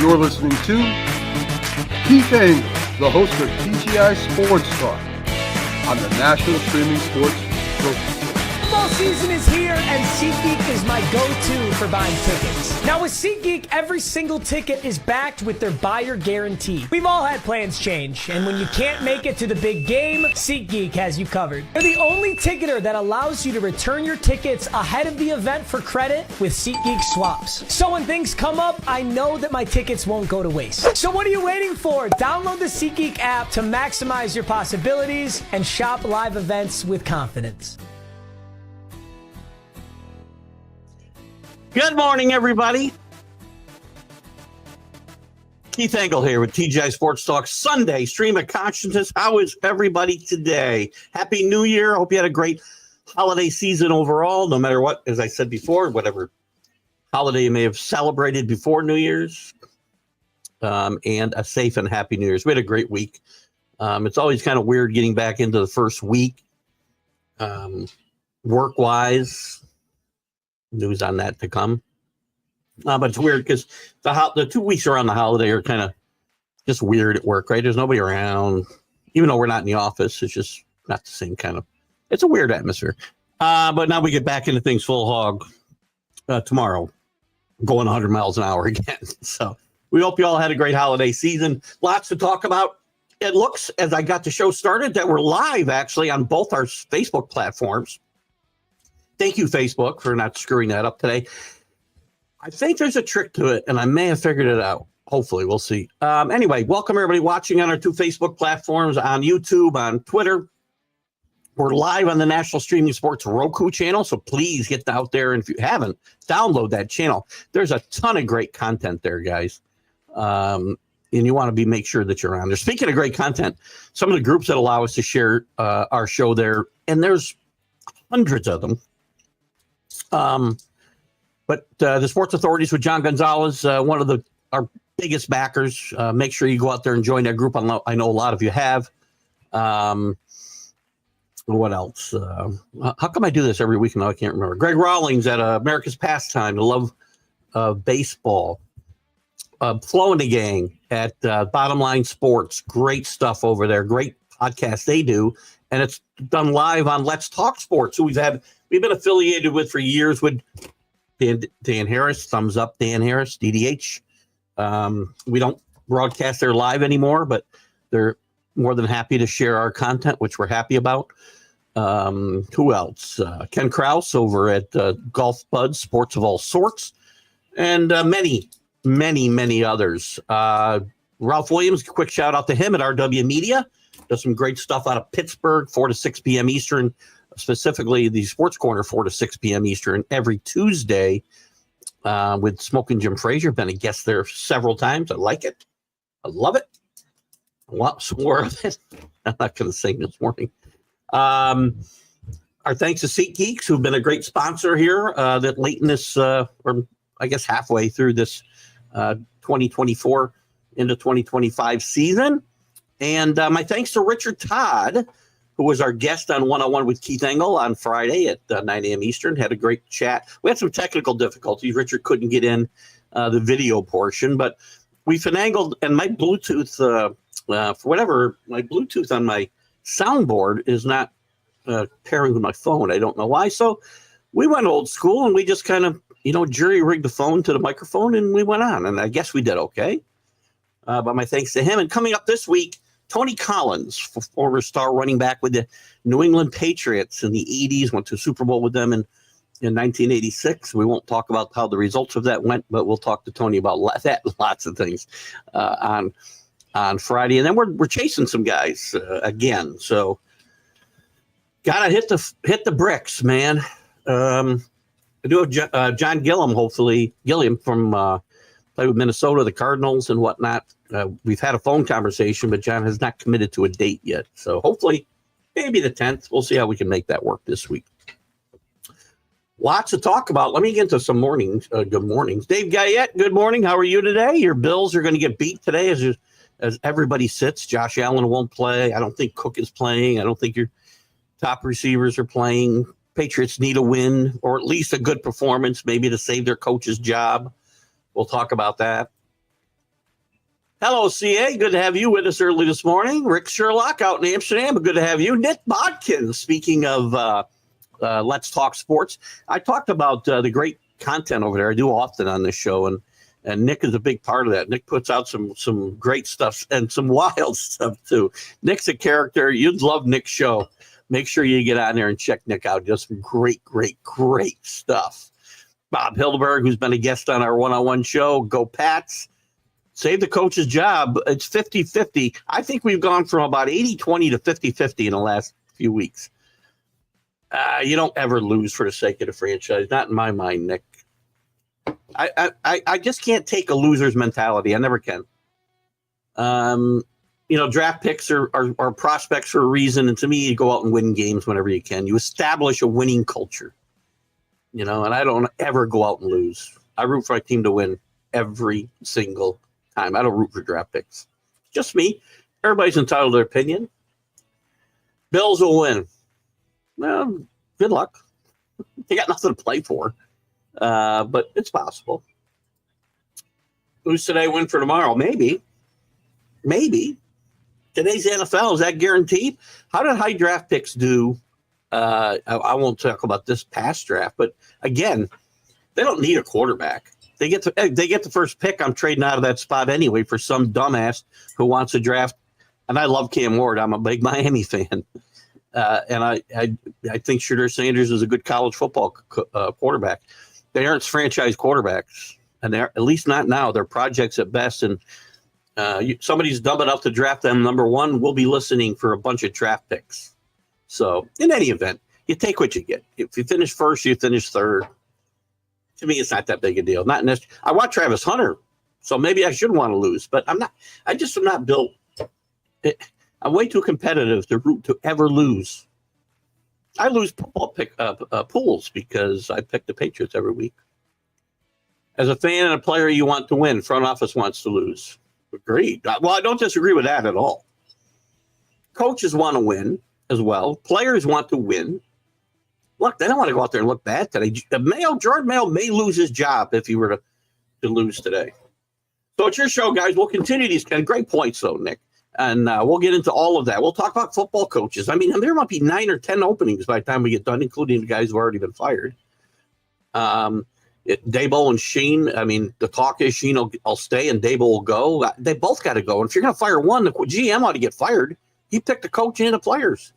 You're listening to Keith Engle, the host of TGI Sports Talk on the National Streaming Sports Broadcast. Football season is here, and SeatGeek is my go-to for buying tickets. Now with SeatGeek, every single ticket is backed with their buyer guarantee. We've all had plans change, and when you can't make it to the big game, SeatGeek has you covered. They're the only ticketer that allows you to return your tickets ahead of the event for credit with SeatGeek swaps. So when things come up, I know that my tickets won't go to waste. So what are you waiting for? Download the SeatGeek app to maximize your possibilities and shop live events with confidence. Good morning, everybody. Keith Engle here with TGI Sports Talk Sunday, stream of consciousness. How is everybody today? Happy New Year. Hope you had a great holiday season overall, no matter what, as I said before, whatever holiday you may have celebrated before New Year's, and a safe and happy New Year's. We had a great week. It's always kind of weird getting back into the first week, work-wise. News on that to come. But it's weird because the 2 weeks around the holiday are kind of just weird at work, right? There's nobody around. Even though we're not in the office, it's just not the same kind of, it's a weird atmosphere. But now we get back into things full hog tomorrow, going 100 miles an hour again. So we hope you all had a great holiday season. Lots to talk about. It looks, as I got the show started, that we're live actually on both our Facebook platforms. Thank you, Facebook, for not screwing that up today. I think there's a trick to it, and I may have figured it out. Hopefully, we'll see. Anyway, welcome everybody watching on our two Facebook platforms, on YouTube, on Twitter. We're live on the National Streaming Sports Roku channel, so please get out there. And if you haven't, download that channel. There's a ton of great content there, guys. And you want to make sure that you're on there. Speaking of great content, some of the groups that allow us to share our show there, and there's hundreds of them. But the Sports Authorities with John Gonzalez, one of our biggest backers. Make sure you go out there and join that group. I know a lot of you have. What else? How come I do this every week now? I can't remember. Greg Rawlings at America's Pastime, the love of baseball. Flo and the Gang at Bottom Line Sports. Great stuff over there. Great podcast they do. And it's done live on Let's Talk Sports, who we've been affiliated with for years with Dan Harris. Thumbs up, Dan Harris, DDH. We don't broadcast there live anymore, but they're more than happy to share our content, which we're happy about. Who else? Ken Krause over at Golf Buds, Sports of All Sorts, and many, many, many others. Ralph Williams, quick shout out to him at RW Media. Does some great stuff out of Pittsburgh, 4 to 6 p.m. Eastern, specifically the Sports Corner, 4 to 6 p.m. Eastern, every Tuesday with Smoking Jim Frazier. Been a guest there several times. I like it. I love it. I want some more of it. I'm not going to sing this morning. Our thanks to SeatGeeks, who've been a great sponsor here that late in this, or I guess halfway through this 2024 into 2025 season. And my thanks to Richard Todd, who was our guest on 101 with Keith Engle on Friday at 9 a.m. Eastern. Had a great chat. We had some technical difficulties. Richard couldn't get in the video portion, but we finagled, and my Bluetooth, for whatever, my Bluetooth on my soundboard is not pairing with my phone. I don't know why. So we went old school, and we just kind of, jury-rigged the phone to the microphone, and we went on. And I guess we did okay. But my thanks to him. And coming up this week, Tony Collins, former star running back with the New England Patriots in the 80s, went to Super Bowl with them in 1986. We won't talk about how the results of that went, but we'll talk to Tony about that, lots of things on Friday. And then we're chasing some guys again. So gotta hit the bricks, man. I do have John Gilliam from play with Minnesota, the Cardinals, and whatnot. We've had a phone conversation, but John has not committed to a date yet. So hopefully, maybe the 10th. We'll see how we can make that work this week. Lots to talk about. Let me get into some mornings. Good mornings. Dave Guyette, good morning. How are you today? Your Bills are going to get beat today as everybody sits. Josh Allen won't play. I don't think Cook is playing. I don't think your top receivers are playing. Patriots need a win, or at least a good performance, maybe to save their coach's job. We'll talk about that. Hello, CA. Good to have you with us early this morning. Rick Sherlock out in Amsterdam. Good to have you. Nick Bodkin, speaking of Let's Talk Sports. I talked about the great content over there. I do often on this show, and Nick is a big part of that. Nick puts out some great stuff and some wild stuff, too. Nick's a character. You'd love Nick's show. Make sure you get on there and check Nick out. Just some great stuff. Bob Hildeberg, who's been a guest on our one-on-one show. Go Pats. Save the coach's job. It's 50-50. I think we've gone from about 80-20 to 50-50 in the last few weeks. You don't ever lose for the sake of the franchise. Not in my mind, Nick. I just can't take a loser's mentality. I never can. Draft picks are prospects for a reason. And to me, you go out and win games whenever you can. You establish a winning culture. And I don't ever go out and lose. I root for my team to win every single time. I don't root for draft picks. Just me. Everybody's entitled to their opinion. Bills will win. Well, good luck. They got nothing to play for. But it's possible. Who's today, win for tomorrow? Maybe. Today's NFL, is that guaranteed? How did high draft picks do? I won't talk about this past draft, but again, they don't need a quarterback. They get the first pick. I'm trading out of that spot anyway for some dumbass who wants to draft. And I love Cam Ward. I'm a big Miami fan. And I think Shedeur Sanders is a good college football quarterback. They aren't franchise quarterbacks, and they're at least not now. They're projects at best. And somebody's dumb enough to draft them number one. We'll be listening for a bunch of draft picks. So in any event, you take what you get. If you finish first, you finish third. To me, it's not that big a deal. Not necessarily. I want Travis Hunter, so maybe I should want to lose, but I'm not. I just am not built. I'm way too competitive to ever lose. I lose pools because I pick the Patriots every week. As a fan and a player, you want to win. Front office wants to lose. Agreed. Well, I don't disagree with that at all. Coaches want to win as well. Players want to win. Look, they don't want to go out there and look bad today. Jordan Mayo may lose his job if he were to lose today. So it's your show, guys. We'll continue these kind of great points, though, Nick. And we'll get into all of that. We'll talk about football coaches. I mean, there might be 9 or 10 openings by the time we get done, including the guys who have already been fired. Dabo and Sheen, I mean, the talk is Sheen will stay and Dabo will go. They both got to go. And if you're going to fire one, the GM ought to get fired. He picked the coach and the players.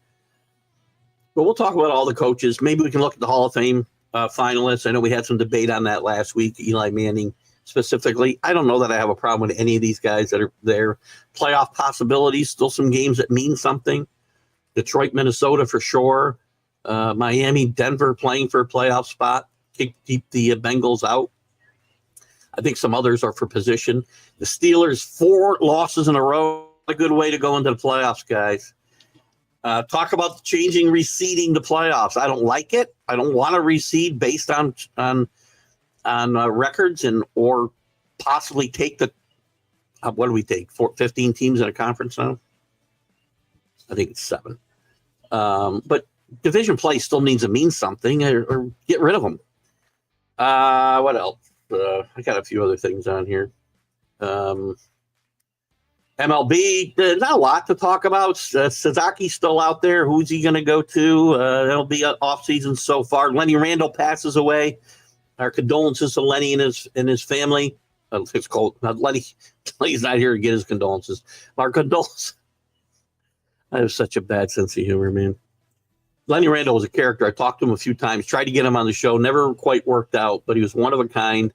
But we'll talk about all the coaches. Maybe we can look at the Hall of Fame finalists. I know we had some debate on that last week, Eli Manning specifically. I don't know that I have a problem with any of these guys that are there. Playoff possibilities, still some games that mean something. Detroit, Minnesota for sure. Miami, Denver playing for a playoff spot. Keep the Bengals out. I think some others are for position. The Steelers, 4 losses in a row. A good way to go into the playoffs, guys. Talk about receding the playoffs. I don't like it. I don't want to recede based on records or possibly take the what do we take? 15 teams in a conference now? I think it's 7. But division play still needs to mean something or get rid of them. What else? I got a few other things on here. MLB, there's not a lot to talk about. Suzuki's still out there. Who's he going to go to? That'll be an offseason so far. Lenny Randall passes away. Our condolences to Lenny and his family. It's called Lenny's not here to get his condolences. Our condolences. I have such a bad sense of humor, man. Lenny Randall was a character. I talked to him a few times, tried to get him on the show, never quite worked out, but he was one of a kind.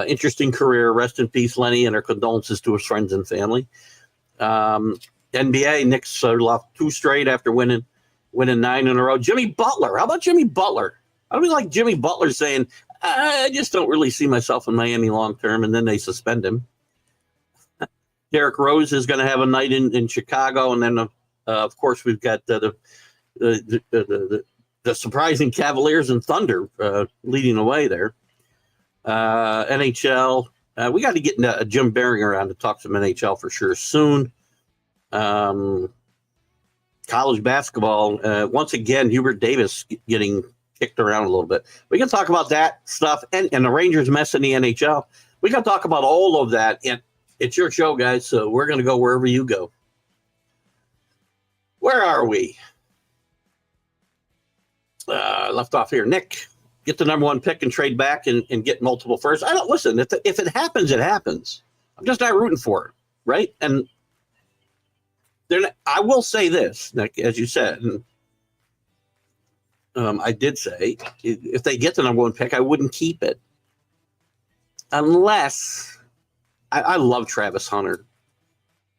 Interesting career. Rest in peace, Lenny, and our condolences to his friends and family. NBA, Knicks lost 2 straight after winning 9 in a row. Jimmy Butler. How about Jimmy Butler? I don't like Jimmy Butler saying, I just don't really see myself in Miami long term, and then they suspend him. Derrick Rose is going to have a night in Chicago, and then, of course, we've got the surprising Cavaliers and Thunder leading the way there. NHL. We got to get Jim Bering around to talk some NHL for sure soon. College basketball. Once again, Hubert Davis getting kicked around a little bit. We can talk about that stuff and the Rangers mess in the NHL. We can talk about all of that. And It's your show, guys, so we're going to go wherever you go. Where are we? Left off here. Nick, get the number one pick and trade back and get multiple firsts. I don't listen. If it happens, it happens. I'm just not rooting for it, right? And I will say this, Nick, as you said, and I did say, if they get the number one pick, I wouldn't keep it. Unless, I love Travis Hunter,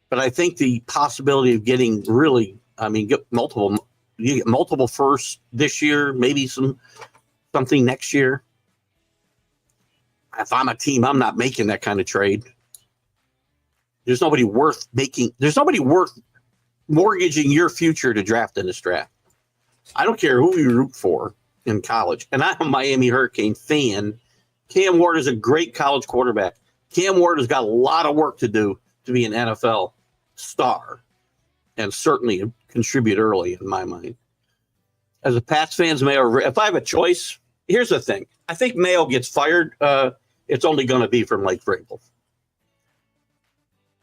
but I think the possibility of getting really, get multiple firsts this year, maybe something next year. If I'm a team, I'm not making that kind of trade. There's nobody worth mortgaging your future to draft in this draft. I don't care who you root for in college. And I'm a Miami Hurricane fan. Cam Ward is a great college quarterback. Cam Ward has got a lot of work to do to be an NFL star and certainly contribute early in my mind. As a Pats fans, Mayo, if I have a choice, here's the thing. I think Mayo gets fired. It's only going to be from Mike Vrabel.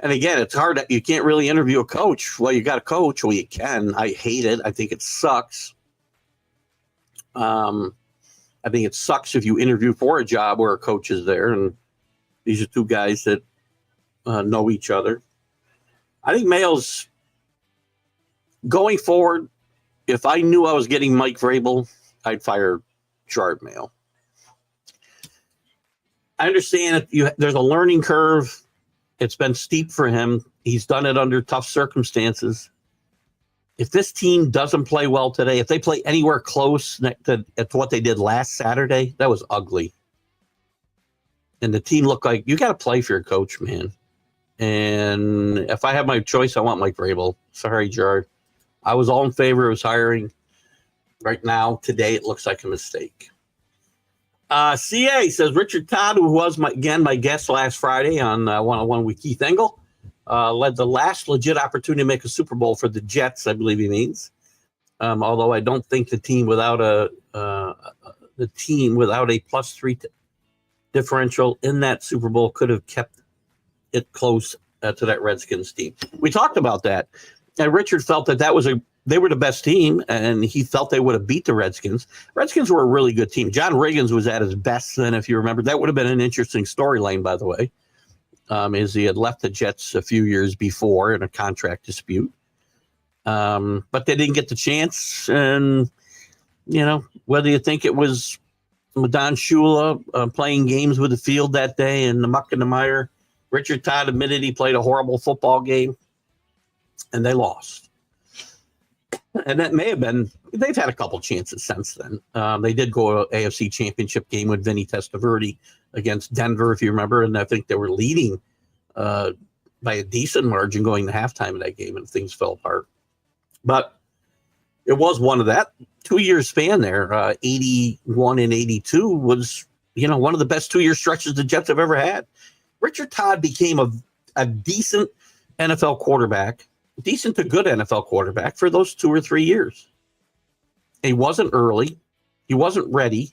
And again, it's hard. You can't really interview a coach. Well, you got a coach. Well, you can. I hate it. I think it sucks. I think it sucks if you interview for a job where a coach is there. And these are two guys that know each other. I think Mayo's going forward. If I knew I was getting Mike Vrabel, I'd fire Gerard Mayo. I understand there's a learning curve. It's been steep for him. He's done it under tough circumstances. If this team doesn't play well today, if they play anywhere close to what they did last Saturday, that was ugly. And the team looked like, you got to play for your coach, man. And if I have my choice, I want Mike Vrabel. Sorry, Gerard. I was all in favor of his hiring. Right now, today, it looks like a mistake. CA says, Richard Todd, who was my guest last Friday on one-on-one with Keith Engle, led the last legit opportunity to make a Super Bowl for the Jets, I believe he means. Although I don't think the team without a +3 differential in that Super Bowl could have kept it close to that Redskins team. We talked about that, and Richard felt that they were the best team, and he felt they would have beat the Redskins. Redskins were a really good team. John Riggins was at his best then, if you remember. That would have been an interesting storyline, by the way, as he had left the Jets a few years before in a contract dispute. But they didn't get the chance, and, whether you think it was Don Shula playing games with the field that day and the muck and the mire, Richard Todd admitted he played a horrible football game, and they lost. And that may have been, they've had a couple chances since then. They did go to AFC Championship game with Vinny Testaverde against Denver, if you remember, and I think they were leading by a decent margin going to halftime of that game, and things fell apart. But it was one of that 2-year span there. 81 and 82 was, one of the best 2-year stretches the Jets have ever had. Richard Todd became a decent NFL quarterback. Decent to good NFL quarterback for those 2 or 3 years. He wasn't early. He wasn't ready.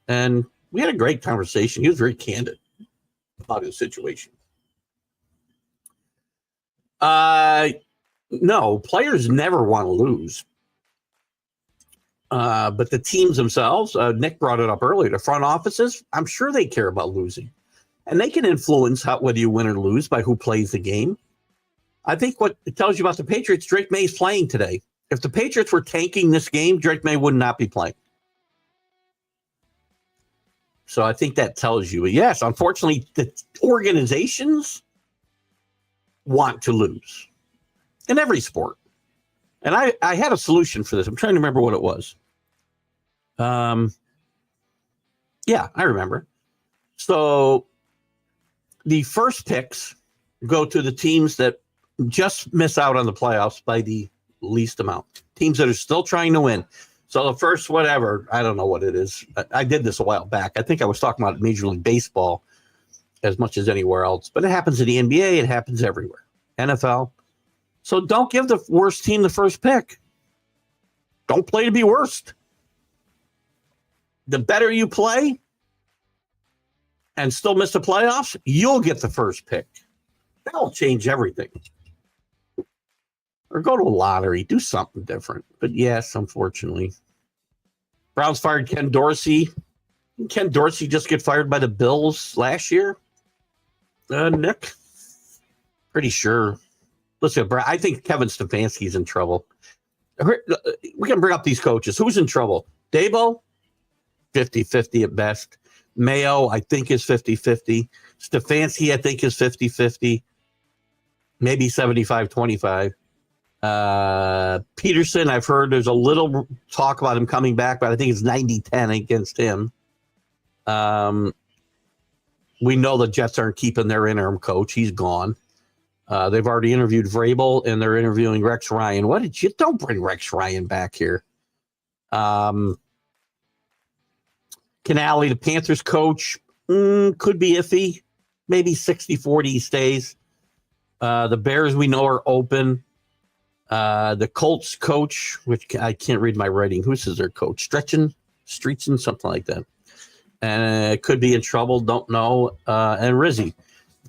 And we had a great conversation. He was very candid about his situation. No, players never want to lose. But the teams themselves, Nick brought it up earlier, the front offices, I'm sure they care about losing. And they can influence whether you win or lose by who plays the game. I think what it tells you about the Patriots, Drake May's playing today. If the Patriots were tanking this game, Drake May would not be playing. So I think that tells you. Yes, unfortunately, the organizations want to lose in every sport. And I had a solution for this. I'm trying to remember what it was. Yeah, I remember. So the first picks go to the teams that just miss out on the playoffs by the least amount. Teams that are still trying to win. So the first whatever, I don't know what it is. I did this a while back. I think I was talking about Major League Baseball as much as anywhere else. But it happens in the NBA. It happens everywhere. NFL. So don't give the worst team the first pick. Don't play to be worst. The better you play and still miss the playoffs, you'll get the first pick. That'll change everything. Or go to a lottery, do something different. But yes, unfortunately. Browns fired Ken Dorsey. Didn't Ken Dorsey just get fired by the Bills last year? Nick? Pretty sure. Listen, I think Kevin Stefanski's in trouble. We can bring up these coaches. Who's in trouble? Dabo? 50-50 at best. Mayo, I think, is 50-50. Stefanski, I think, is 50-50. Maybe 75-25. Peterson, I've heard there's a little talk about him coming back, but I think it's 90-10 against him. We know the Jets aren't keeping their interim coach. He's gone. They've already interviewed Vrabel, and they're interviewing Rex Ryan. Don't bring Rex Ryan back here. Canale, the Panthers coach, could be iffy. Maybe 60-40 he stays. The Bears, we know, are open. The Colts coach, which I can't read my writing. Who's their coach? Streetson, something like that. And could be in trouble. Don't know. And Rizzi.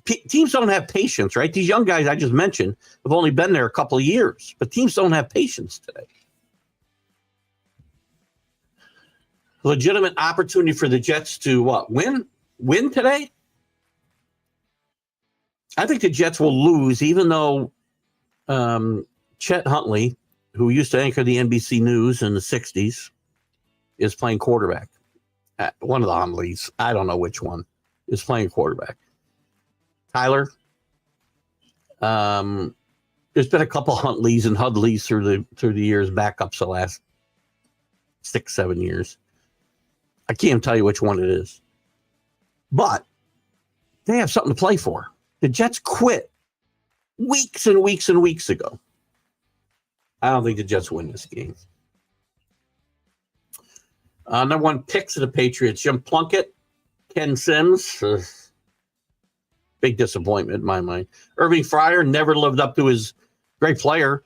Teams don't have patience, right? These young guys I just mentioned have only been there a couple of years, but teams don't have patience today. Legitimate opportunity for the Jets to what? Win today? I think the Jets will lose, even though Chet Huntley, who used to anchor the NBC News in the 60s, is playing quarterback. One of the Huntleys, I don't know which one, is playing quarterback. Tyler, there's been a couple Huntleys and Hudleys through the years, backups the last 6-7 years. I can't tell you which one it is. But they have something to play for. The Jets quit weeks and weeks and weeks ago. I don't think the Jets win this game. Number one picks of the Patriots, Jim Plunkett, Ken Sims. Big disappointment in my mind. Irving Fryer never lived up to his great player.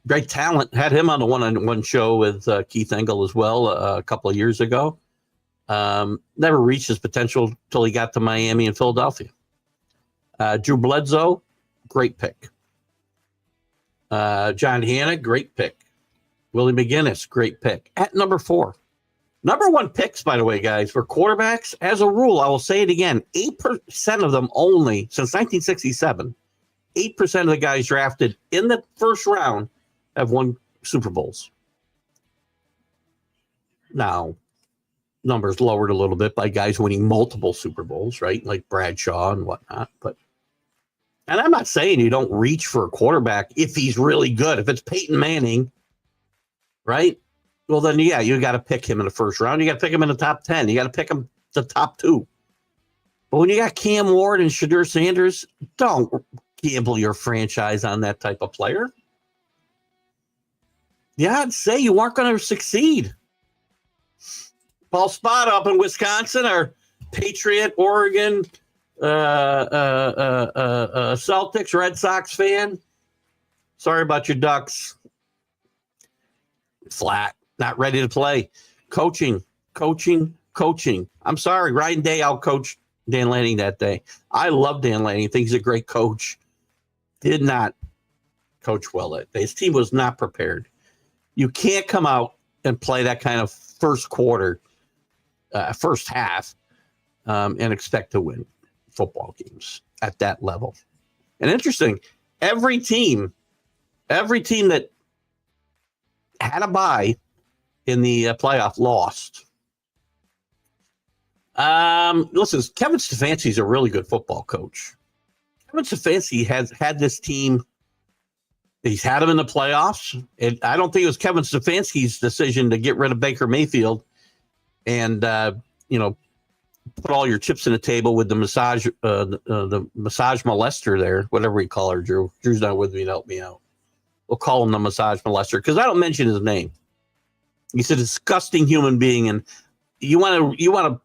Great talent. Had him on the one-on-one show with Keith Engle as well a couple of years ago. Never reached his potential until he got to Miami and Philadelphia. Drew Bledsoe, great pick. John Hanna, great pick. Willie McGinnis, great pick. At number 4. Number 1 picks, by the way, guys, for quarterbacks, as a rule, I will say it again, 8% of them only, since 1967, 8% of the guys drafted in the first round have won Super Bowls. Now, numbers lowered a little bit by guys winning multiple Super Bowls, right? Like Bradshaw and whatnot. And I'm not saying you don't reach for a quarterback if he's really good. If it's Peyton Manning, right? Well, then, yeah, you got to pick him in the first round. You got to pick him in the top 10. You got to pick him the top 2. But when you got Cam Ward and Shadur Sanders, don't gamble your franchise on that type of player. Yeah, I'd say you aren't going to succeed. Paul Spada up in Wisconsin, our Patriot, Oregon, Celtics, Red Sox fan. Sorry about your Ducks. Flat. Not ready to play. Coaching. I'm sorry. Ryan Day outcoached Dan Lanning that day. I love Dan Lanning. I think he's a great coach. Did not coach well that day. His team was not prepared. You can't come out and play that kind of first quarter, first half, and expect to win football games at that level. And interesting, every team that had a bye in the playoff lost. Listen, Kevin Stefanski is a really good football coach. Kevin Stefanski has had this team. He's had them in the playoffs. And I don't think it was Kevin Stefanski's decision to get rid of Baker Mayfield and, put all your chips in the table with the massage molester there, whatever we call her, Drew. Drew's not with me to help me out. We'll call him the massage molester because I don't mention his name. He's a disgusting human being, and you want to,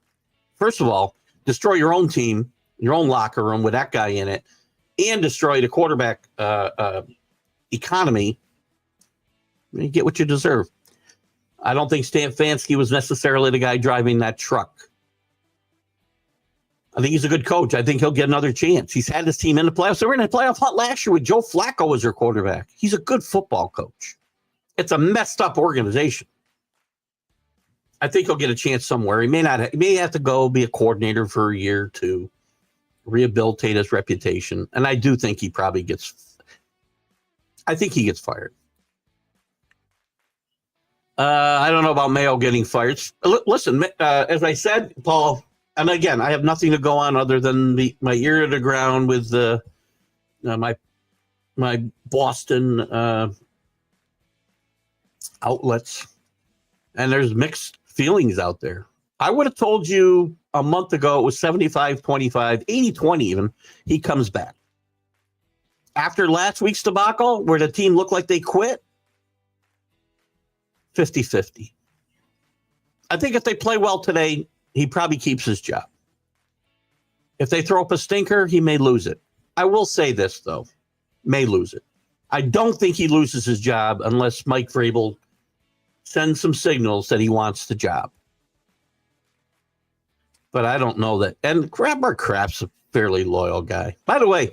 first of all, destroy your own team, your own locker room with that guy in it, and destroy the quarterback economy. You get what you deserve. I don't think Stefanski was necessarily the guy driving that truck. I think he's a good coach. I think he'll get another chance. He's had his team in the playoffs. They were in the playoff hunt last year with Joe Flacco as their quarterback. He's a good football coach. It's a messed up organization. I think he'll get a chance somewhere. He may have to go be a coordinator for a year or two, rehabilitate his reputation. And I do think he gets fired. I don't know about Mayo getting fired. Listen, as I said, Paul, and again, I have nothing to go on other than my ear to the ground with my Boston outlets. And there's mixed feelings out there. I would have told you a month ago it was 75-25, 80-20 even. He comes back. After last week's debacle, where the team looked like they quit, 50-50. I think if they play well today, he probably keeps his job. If they throw up a stinker, he may lose it. I will say this, though. May lose it. I don't think he loses his job unless Mike Vrabel sends some signals that he wants the job. But I don't know that. And Mark Kraft's a fairly loyal guy. By the way, I'm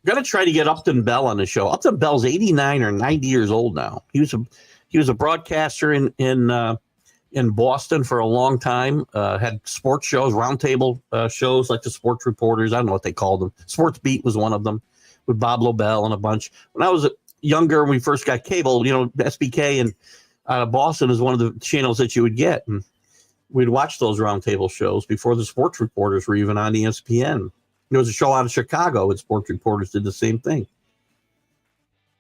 going to try to get Upton Bell on the show. Upton Bell's 89 or 90 years old now. He was a broadcaster in Boston for a long time. Had sports shows, roundtable shows like the Sports Reporters. I don't know what they called them. Sports Beat was one of them with Bob Lobel and a bunch. When I was younger, when we first got cable, SBK and Boston is one of the channels that you would get. And we'd watch those roundtable shows before the Sports Reporters were even on ESPN. There was a show out of Chicago and Sports Reporters did the same thing.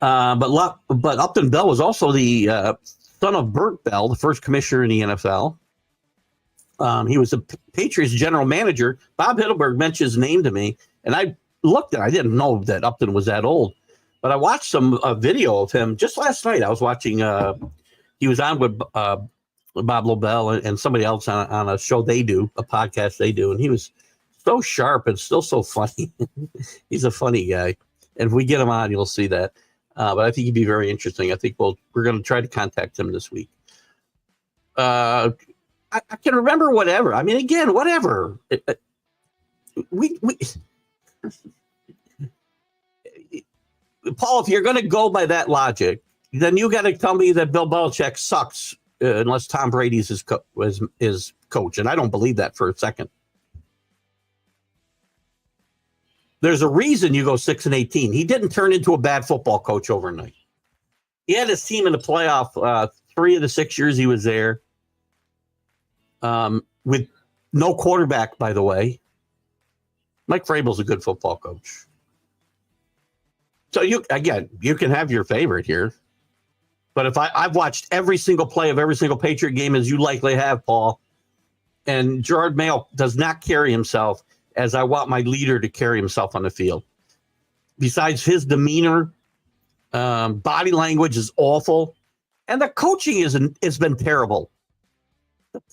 But Upton Bell was also the son of Burt Bell, the first commissioner in the NFL. He was the Patriots general manager. Bob Hittelberg mentioned his name to me, and I looked at it. I didn't know that Upton was that old. But I watched some video of him just last night. I was watching, he was on with Bob Lobel and somebody else on a show they do, a podcast they do, and he was so sharp and still so funny. He's a funny guy. And if we get him on, you'll see that. But I think he'd be very interesting. I think we're going to try to contact him this week. I can remember whatever. I mean, again, whatever. Paul, if you're going to go by that logic, then you got to tell me that Bill Belichick sucks unless Tom Brady's his coach. And I don't believe that for a second. There's a reason you go 6-18. He didn't turn into a bad football coach overnight. He had his team in the playoff 3 of the 6 years he was there, with no quarterback, by the way. Mike Vrabel's a good football coach. So you can have your favorite here. But if I've watched every single play of every single Patriot game, as you likely have, Paul, and Gerard Mayo does not carry himself as I want my leader to carry himself on the field. Besides his demeanor, body language is awful, and the coaching has been terrible.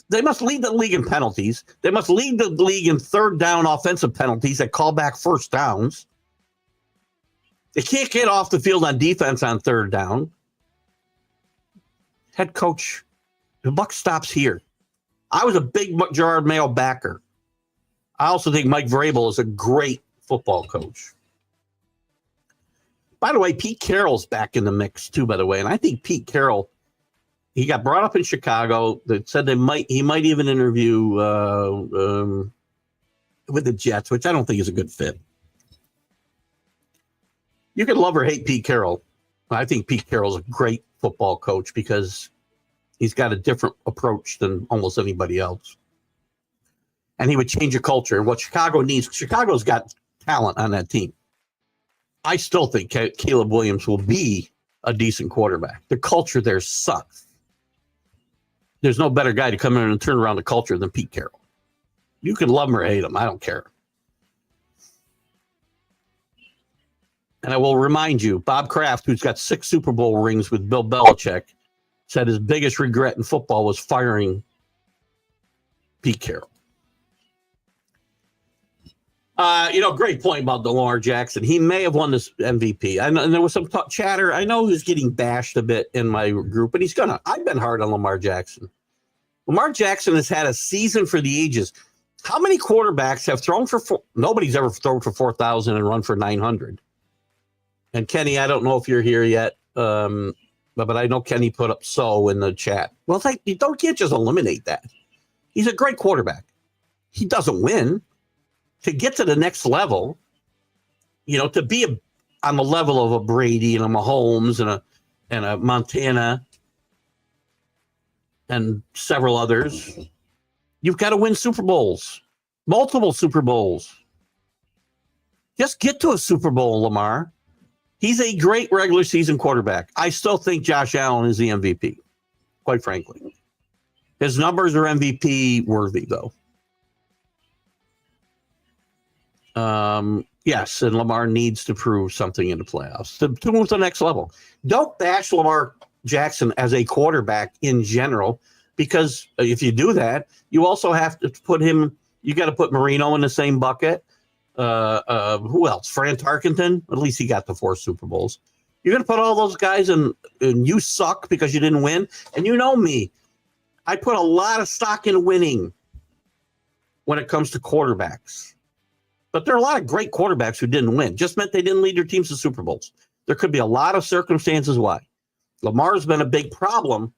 They must lead the league in penalties. They must lead the league in third down offensive penalties that call back first downs. They can't get off the field on defense on third down. Head coach, the buck stops here. I was a big Gerard Mayo backer. I also think Mike Vrabel is a great football coach. By the way, Pete Carroll's back in the mix too, by the way. And I think Pete Carroll, he got brought up in Chicago. That said he might even interview with the Jets, which I don't think is a good fit. You can love or hate Pete Carroll. I think Pete Carroll's a great football coach because he's got a different approach than almost anybody else. And he would change a culture. And what Chicago needs, Chicago's got talent on that team. I still think Caleb Williams will be a decent quarterback. The culture there sucks. There's no better guy to come in and turn around the culture than Pete Carroll. You can love him or hate him. I don't care. And I will remind you, Bob Kraft, who's got 6 Super Bowl rings with Bill Belichick, said his biggest regret in football was firing Pete Carroll. Great point about Lamar Jackson. He may have won this MVP. I know, and there was some chatter. I know he's getting bashed a bit in my group, but he's gonna. I've been hard on Lamar Jackson. Lamar Jackson has had a season for the ages. How many quarterbacks have thrown for nobody's ever thrown for 4,000 and run for 900? And Kenny, I don't know if you're here yet, but I know Kenny put up so in the chat. Well, you can't just eliminate that. He's a great quarterback. He doesn't win. To get to the next level, to be on the level of a Brady and a Mahomes and a Montana and several others, you've got to win Super Bowls, multiple Super Bowls. Just get to a Super Bowl, Lamar. He's a great regular season quarterback. I still think Josh Allen is the MVP, quite frankly. His numbers are MVP worthy, though. Yes, and Lamar needs to prove something in the playoffs to move to the next level. Don't bash Lamar Jackson as a quarterback in general, because if you do that, you also have to put him. You got to put Marino in the same bucket. Who else? Fran Tarkenton. At least he got the 4 Super Bowls. You're going to put all those guys in, and you suck because you didn't win. And you know me, I put a lot of stock in winning when it comes to quarterbacks. But there are a lot of great quarterbacks who didn't win. Just meant they didn't lead their teams to Super Bowls. There could be a lot of circumstances why. Lamar's been a big problem.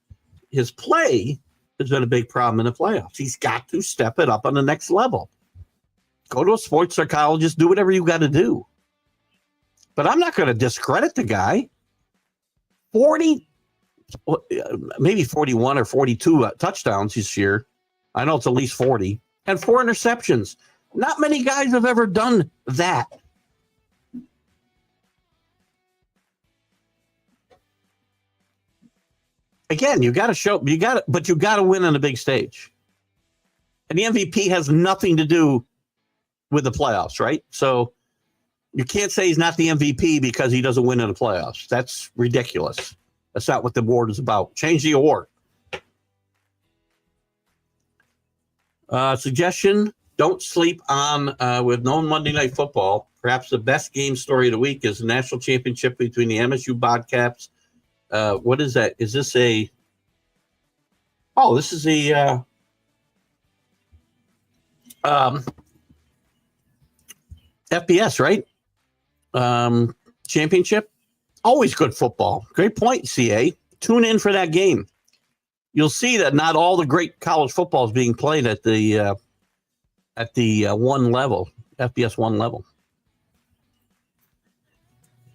His play has been a big problem in the playoffs. He's got to step it up on the next level. Go to a sports psychologist, do whatever you got to do. But I'm not going to discredit the guy. 40, maybe 41 or 42 touchdowns this year. I know it's at least 40. And 4 interceptions. Not many guys have ever done that. Again, but you got to win on a big stage. And the MVP has nothing to do with the playoffs, right? So you can't say he's not the MVP because he doesn't win in the playoffs. That's ridiculous. That's not what the award is about. Change the award. Suggestion: don't sleep on with no Monday Night Football. Perhaps the best game story of the week is the national championship between the MSU Bobcats. What is that? Is this a? Oh, this is a. FBS, right? Championship. Always good football. Great point, CA. Tune in for that game. You'll see that not all the great college football is being played at the one level, FBS 1 level.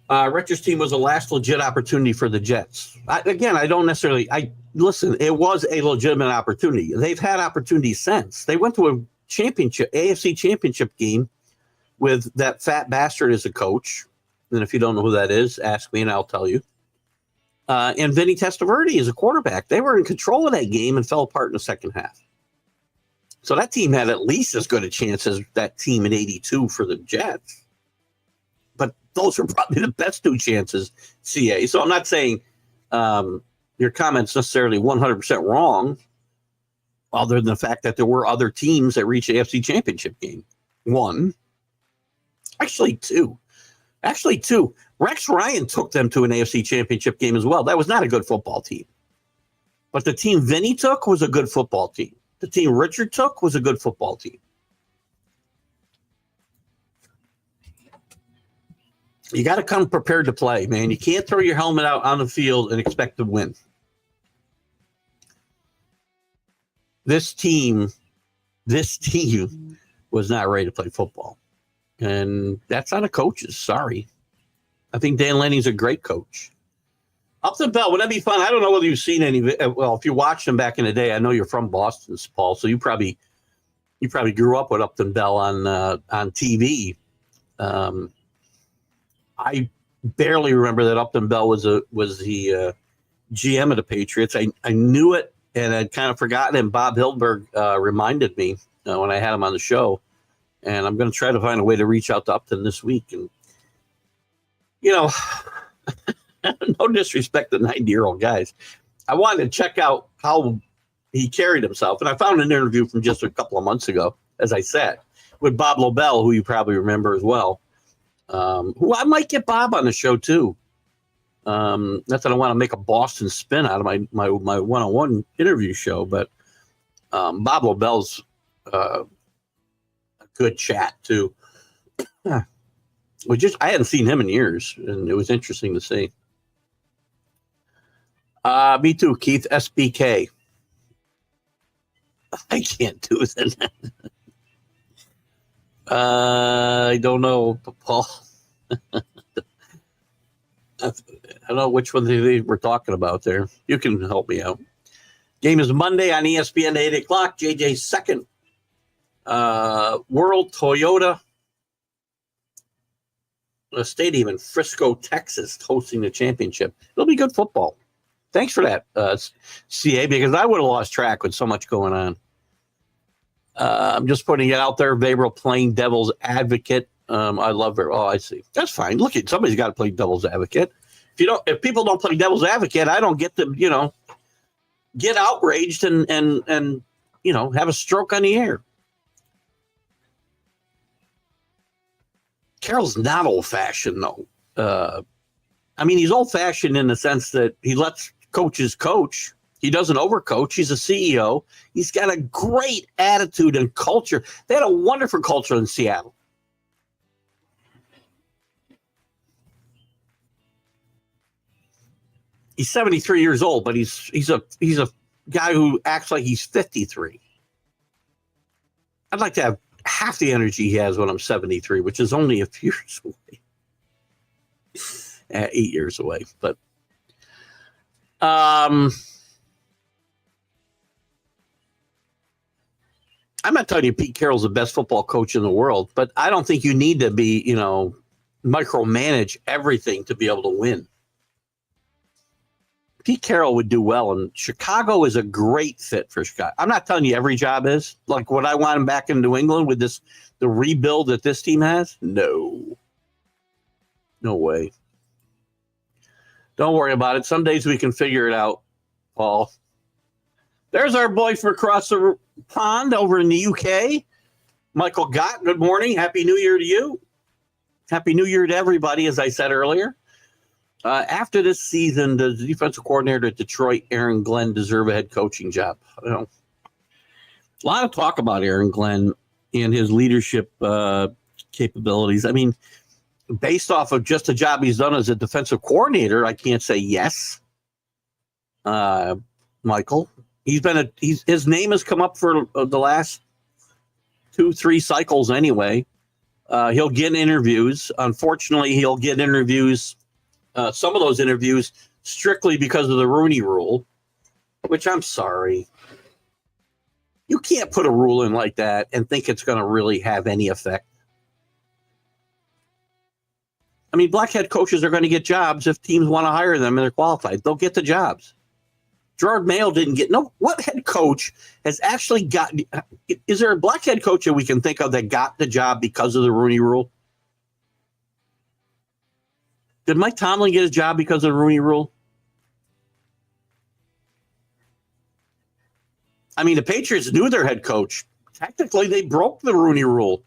Richard's team was the last legit opportunity for the Jets. I don't necessarily. Listen. It was a legitimate opportunity. They've had opportunities since. They went to a AFC championship game with that fat bastard as a coach. And if you don't know who that is, ask me and I'll tell you. And Vinny Testaverde is a quarterback. They were in control of that game and fell apart in the second half. So that team had at least as good a chance as that team in '82 for the Jets. But those are probably the best 2 chances, CA. So I'm not saying your comment's necessarily 100% wrong, other than the fact that there were other teams that reached the AFC championship game. 1. Actually, 2. Rex Ryan took them to an AFC championship game as well. That was not a good football team. But the team Vinny took was a good football team. The team Richard took was a good football team. You got to come prepared to play, man. You can't throw your helmet out on the field and expect to win. This team was not ready to play football. And that's on the coaches. Sorry. I think Dan Lanning's a great coach. Upton Bell, would that be fun? I don't know whether you've seen any. Well, if you watched him back in the day, I know you're from Boston, Paul, so you probably grew up with Upton Bell on TV. I barely remember that Upton Bell was the GM of the Patriots. I knew it, and I'd kind of forgotten. And Bob Hildberg reminded me when I had him on the show. And I'm going to try to find a way to reach out to Upton this week. And, no disrespect to 90-year-old guys. I wanted to check out how he carried himself. And I found an interview from just a couple of months ago, as I said, with Bob Lobel, who you probably remember as well. Who I might get Bob on the show, too. Not that I want to make a Boston spin out of my one-on-one interview show, but Bob Lobel's good chat too. I hadn't seen him in years, and it was interesting to see. Me too, Keith. SBK. I can't do it. I don't know, Paul. I don't know which one they were talking about there. You can help me out. Game is Monday on ESPN at 8 o'clock. JJ's second World Toyota Stadium in Frisco, Texas, hosting the championship. It'll be good football. Thanks for that, CA, because I would have lost track with so much going on. I'm just putting it out there. Vabro playing devil's advocate. I love her. Oh, I see. That's fine. Look, somebody's got to play devil's advocate. If people don't play devil's advocate, I don't get to, get outraged and have a stroke on the air. Carroll's not old-fashioned, though. He's old-fashioned in the sense that he lets coaches coach. He doesn't overcoach. He's a CEO. He's got a great attitude and culture. They had a wonderful culture in Seattle. He's 73 years old, but he's a guy who acts like he's 53. I'd like to have half the energy he has when I'm 73, which is only a few years away. 8 years away, but I'm not telling you Pete Carroll's the best football coach in the world, but I don't think you need to be, micromanage everything to be able to win. Pete Carroll would do well, and Chicago is a great fit for Chicago. I'm not telling you every job is. Like, would I want him back in New England with the rebuild that this team has? No. No way. Don't worry about it. Some days we can figure it out, Paul. There's our boy from across the pond over in the UK, Michael Gott. Good morning. Happy New Year to you. Happy New Year to everybody, as I said earlier. After this season, does the defensive coordinator at Detroit, Aaron Glenn, deserve a head coaching job? A lot of talk about Aaron Glenn and his leadership capabilities. Based off of just the job he's done as a defensive coordinator, I can't say yes. Michael, his name has come up for the last 2-3 cycles anyway. He'll get interviews. Unfortunately, he'll get interviews. Some of those interviews strictly because of the Rooney Rule, which I'm sorry. You can't put a rule in like that and think it's going to really have any effect. Black head coaches are going to get jobs if teams want to hire them and they're qualified. They'll get the jobs. Gerard Mayo didn't get. No, what head coach has actually gotten? Is there a black head coach that we can think of that got the job because of the Rooney Rule? Did Mike Tomlin get his job because of the Rooney Rule? The Patriots knew their head coach. Technically, they broke the Rooney Rule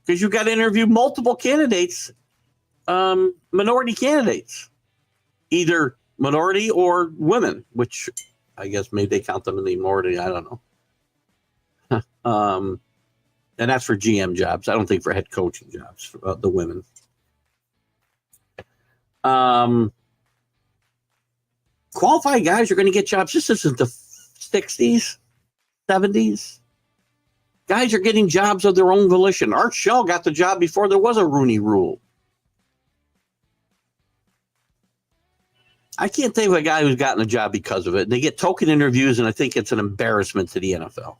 because you got to interview multiple candidates, minority candidates, either minority or women, which I guess maybe they count them in the minority. I don't know. And that's for GM jobs. I don't think for head coaching jobs, for the women. Qualified guys are going to get jobs. This isn't the 60s, 70s. Guys are getting jobs of their own volition. Art Shell got the job before there was a Rooney Rule. I can't think of a guy who's gotten a job because of it. They get token interviews, and I think it's an embarrassment to the NFL.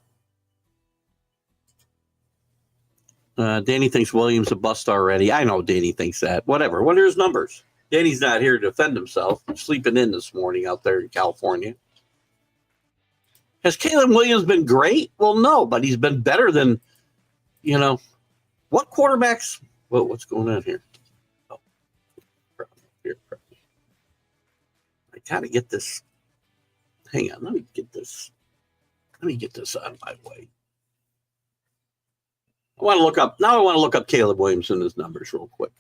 Danny thinks Williams a bust already. I know Danny thinks that. Whatever. What are his numbers? Danny's not here to defend himself. He's sleeping in this morning out there in California. Has Caleb Williams been great? Well, no, but he's been better than, what quarterbacks? Well, what's going on here? Oh, here. I gotta get this. Hang on, let me get this out of my way. I want to look up Caleb Williams and his numbers real quick.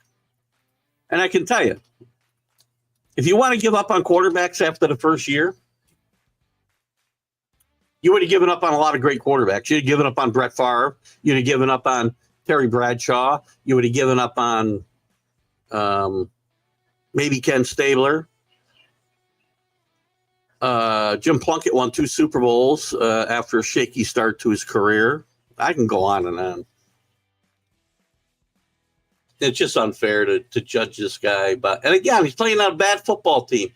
And I can tell you, if you want to give up on quarterbacks after the first year, You would have given up on a lot of great quarterbacks. You'd have given up on Brett Favre. You'd have given up on Terry Bradshaw. You would have given up on maybe Ken Stabler. Jim Plunkett won 2 Super Bowls after a shaky start to his career. I can go on and on. It's just unfair to judge this guy. And again, he's playing on a bad football team.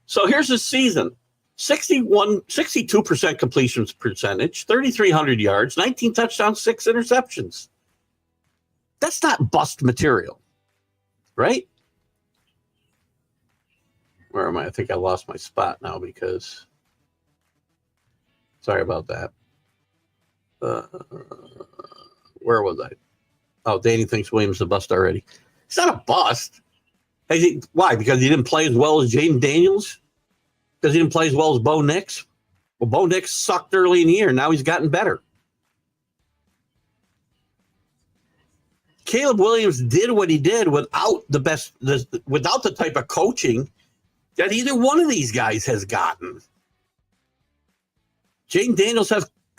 So here's his season. 62% completion percentage, 3,300 yards, 19 touchdowns, 6 interceptions. That's not bust material, right? Where am I? I think I lost my spot now because. Sorry about that. Where was I? Oh, Danny thinks Williams a bust already. It's not a bust. Why? Because he didn't play as well as Jaden Daniels? Because he didn't play as well as Bo Nix? Well, Bo Nix sucked early in the year. Now he's gotten better. Caleb Williams did what he did without without the type of coaching that either one of these guys has gotten. Jaden Daniels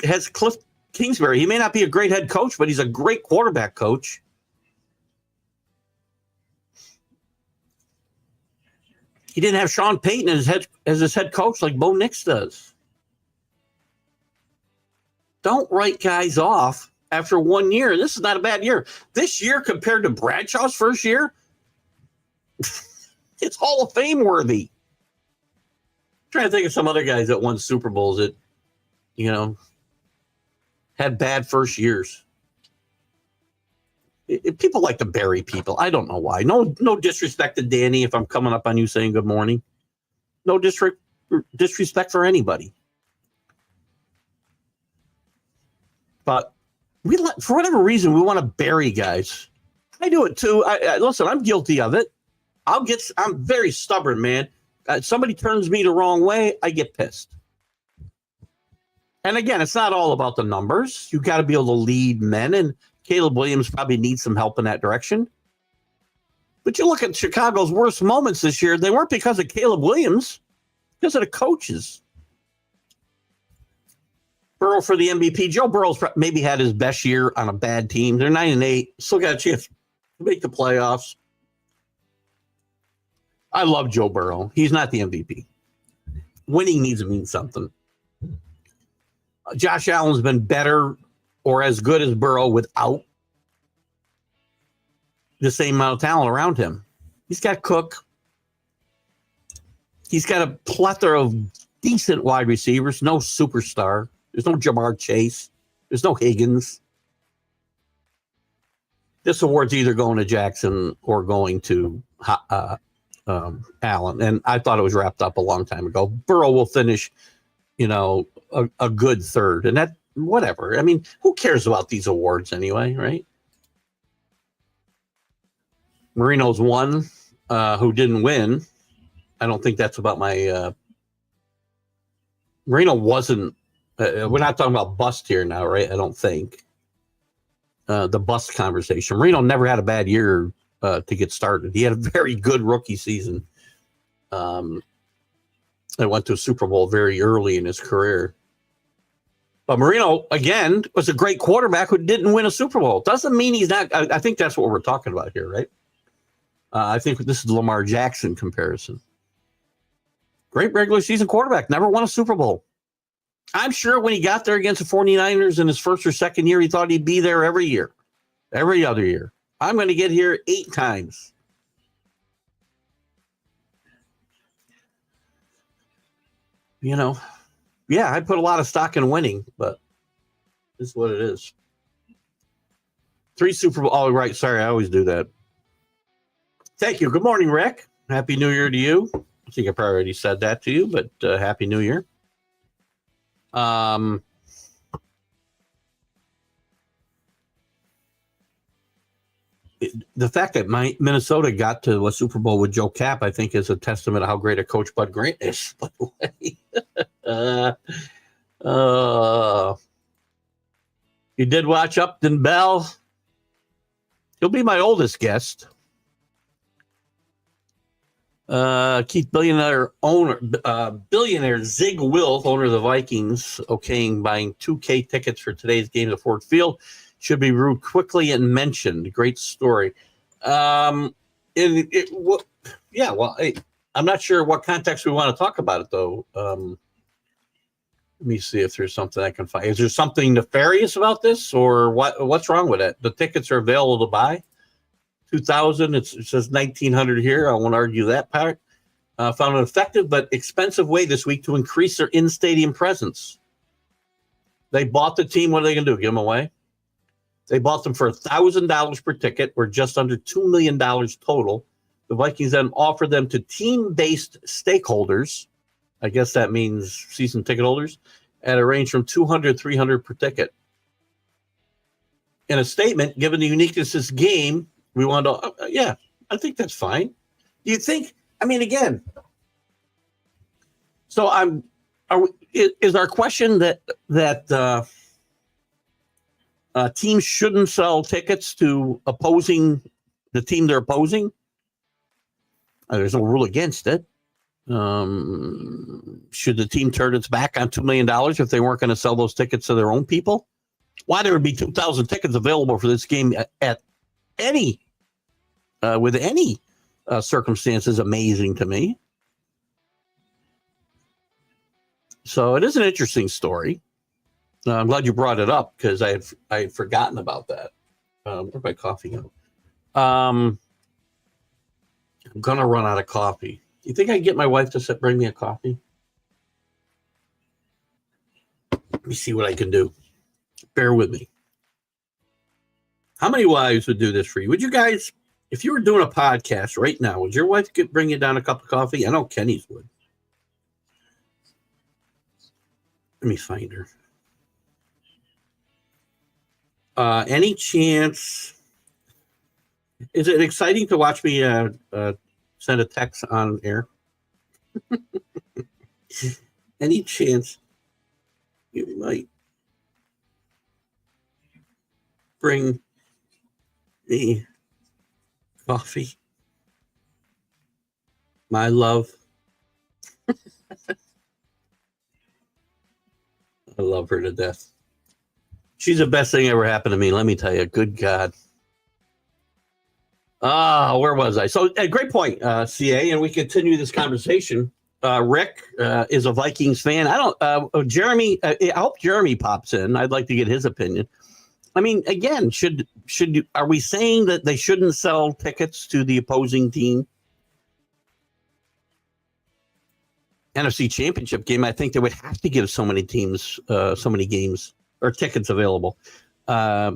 has Cliff Kingsbury. He may not be a great head coach, but he's a great quarterback coach. He didn't have Sean Payton as his head coach like Bo Nix does. Don't write guys off after 1 year. This is not a bad year. This year compared to Bradshaw's first year, it's Hall of Fame worthy. I'm trying to think of some other guys that won Super Bowls that, had bad first years. People like to bury people. I don't know why. No disrespect to Danny if I'm coming up on you saying good morning. No disrespect for anybody. But for whatever reason, we want to bury guys. I do it too. Listen, I'm guilty of it. I'm very stubborn, man. Somebody turns me the wrong way, I get pissed. And again, it's not all about the numbers. You got to be able to lead men, and Caleb Williams probably needs some help in that direction. But you look at Chicago's worst moments this year, they weren't because of Caleb Williams, because of the coaches. Burrow for the MVP. Joe Burrow's maybe had his best year on a bad team. They're 9-8, still got a chance to make the playoffs. I love Joe Burrow. He's not the MVP. Winning needs to mean something. Josh Allen's been better or as good as Burrow without the same amount of talent around him. He's got Cook. He's got a plethora of decent wide receivers, no superstar. There's no Jamar Chase. There's no Higgins. This award's either going to Jackson or going to Allen. And I thought it was wrapped up a long time ago. Burrow will finish, a good third. And that, whatever. I mean, who cares about these awards anyway, right? Marino's one who didn't win. I don't think that's about my... Marino wasn't... we're not talking about bust here now, right? I don't think. The bust conversation. Marino never had a bad year to get started. He had a very good rookie season. I went to a Super Bowl very early in his career. But Marino, again, was a great quarterback who didn't win a Super Bowl. Doesn't mean he's not. I think that's what we're talking about here, right? I think this is the Lamar Jackson comparison. Great regular season quarterback, never won a Super Bowl. I'm sure when he got there against the 49ers in his first or second year, he thought he'd be there every year, every other year. I'm going to get here 8 times. Yeah, I put a lot of stock in winning, but this is what it is. 3 Super Bowl. Oh, right. Sorry, I always do that. Thank you. Good morning, Rick. Happy New Year to you. I think I probably already said that to you, but Happy New Year. The fact that Minnesota got to a Super Bowl with Joe Kapp, I think, is a testament to how great a coach Bud Grant is, by the way. You did watch Upton Bell. He'll be my oldest guest. Keith billionaire Zig Wilf, owner of the Vikings, okaying buying 2K tickets for today's game at Ford Field. Should be reviewed quickly and mentioned. Great story. I'm not sure what context we want to talk about it, though. Let me see if there's something I can find. Is there something nefarious about this, or what's wrong with it? The tickets are available to buy. 2,000. It says 1,900 here. I won't argue that part. Found an effective but expensive way this week to increase their in-stadium presence. They bought the team. What are they going to do? Give them away? They bought them for $1,000 per ticket, or just under $2 million total. The Vikings then offered them to team-based stakeholders. I guess that means season ticket holders, at a range from $200 to $300 per ticket. In a statement, given the uniqueness of this game, we want to, I think that's fine. Do you think, again, so is our question that teams shouldn't sell tickets to the team they're opposing? There's no rule against it. Should the team turn its back on $2 million if they weren't going to sell those tickets to their own people? Why there would be 2,000 tickets available for this game at any with any circumstance is amazing to me. So it is an interesting story. I'm glad you brought it up because I had forgotten about that. Where'd my coffee go? I'm gonna run out of coffee. Do you think I can get my wife to bring me a coffee? Let me see what I can do. Bear with me. How many wives would do this for you? Would you guys, if you were doing a podcast right now, would your wife bring you down a cup of coffee? I know Kenny's would. Let me find her. Any chance? Is it exciting to watch me send a text on air? Any chance you might bring me coffee? My love. I love her to death. She's the best thing ever happened to me. Let me tell you. Good God. Where was I? So, great point, CA, and we continue this conversation. Rick is a Vikings fan. Jeremy. I hope Jeremy pops in. I'd like to get his opinion. Again, are we saying that they shouldn't sell tickets to the opposing team? NFC Championship game, I think they would have to give so many teams, so many games or tickets available. I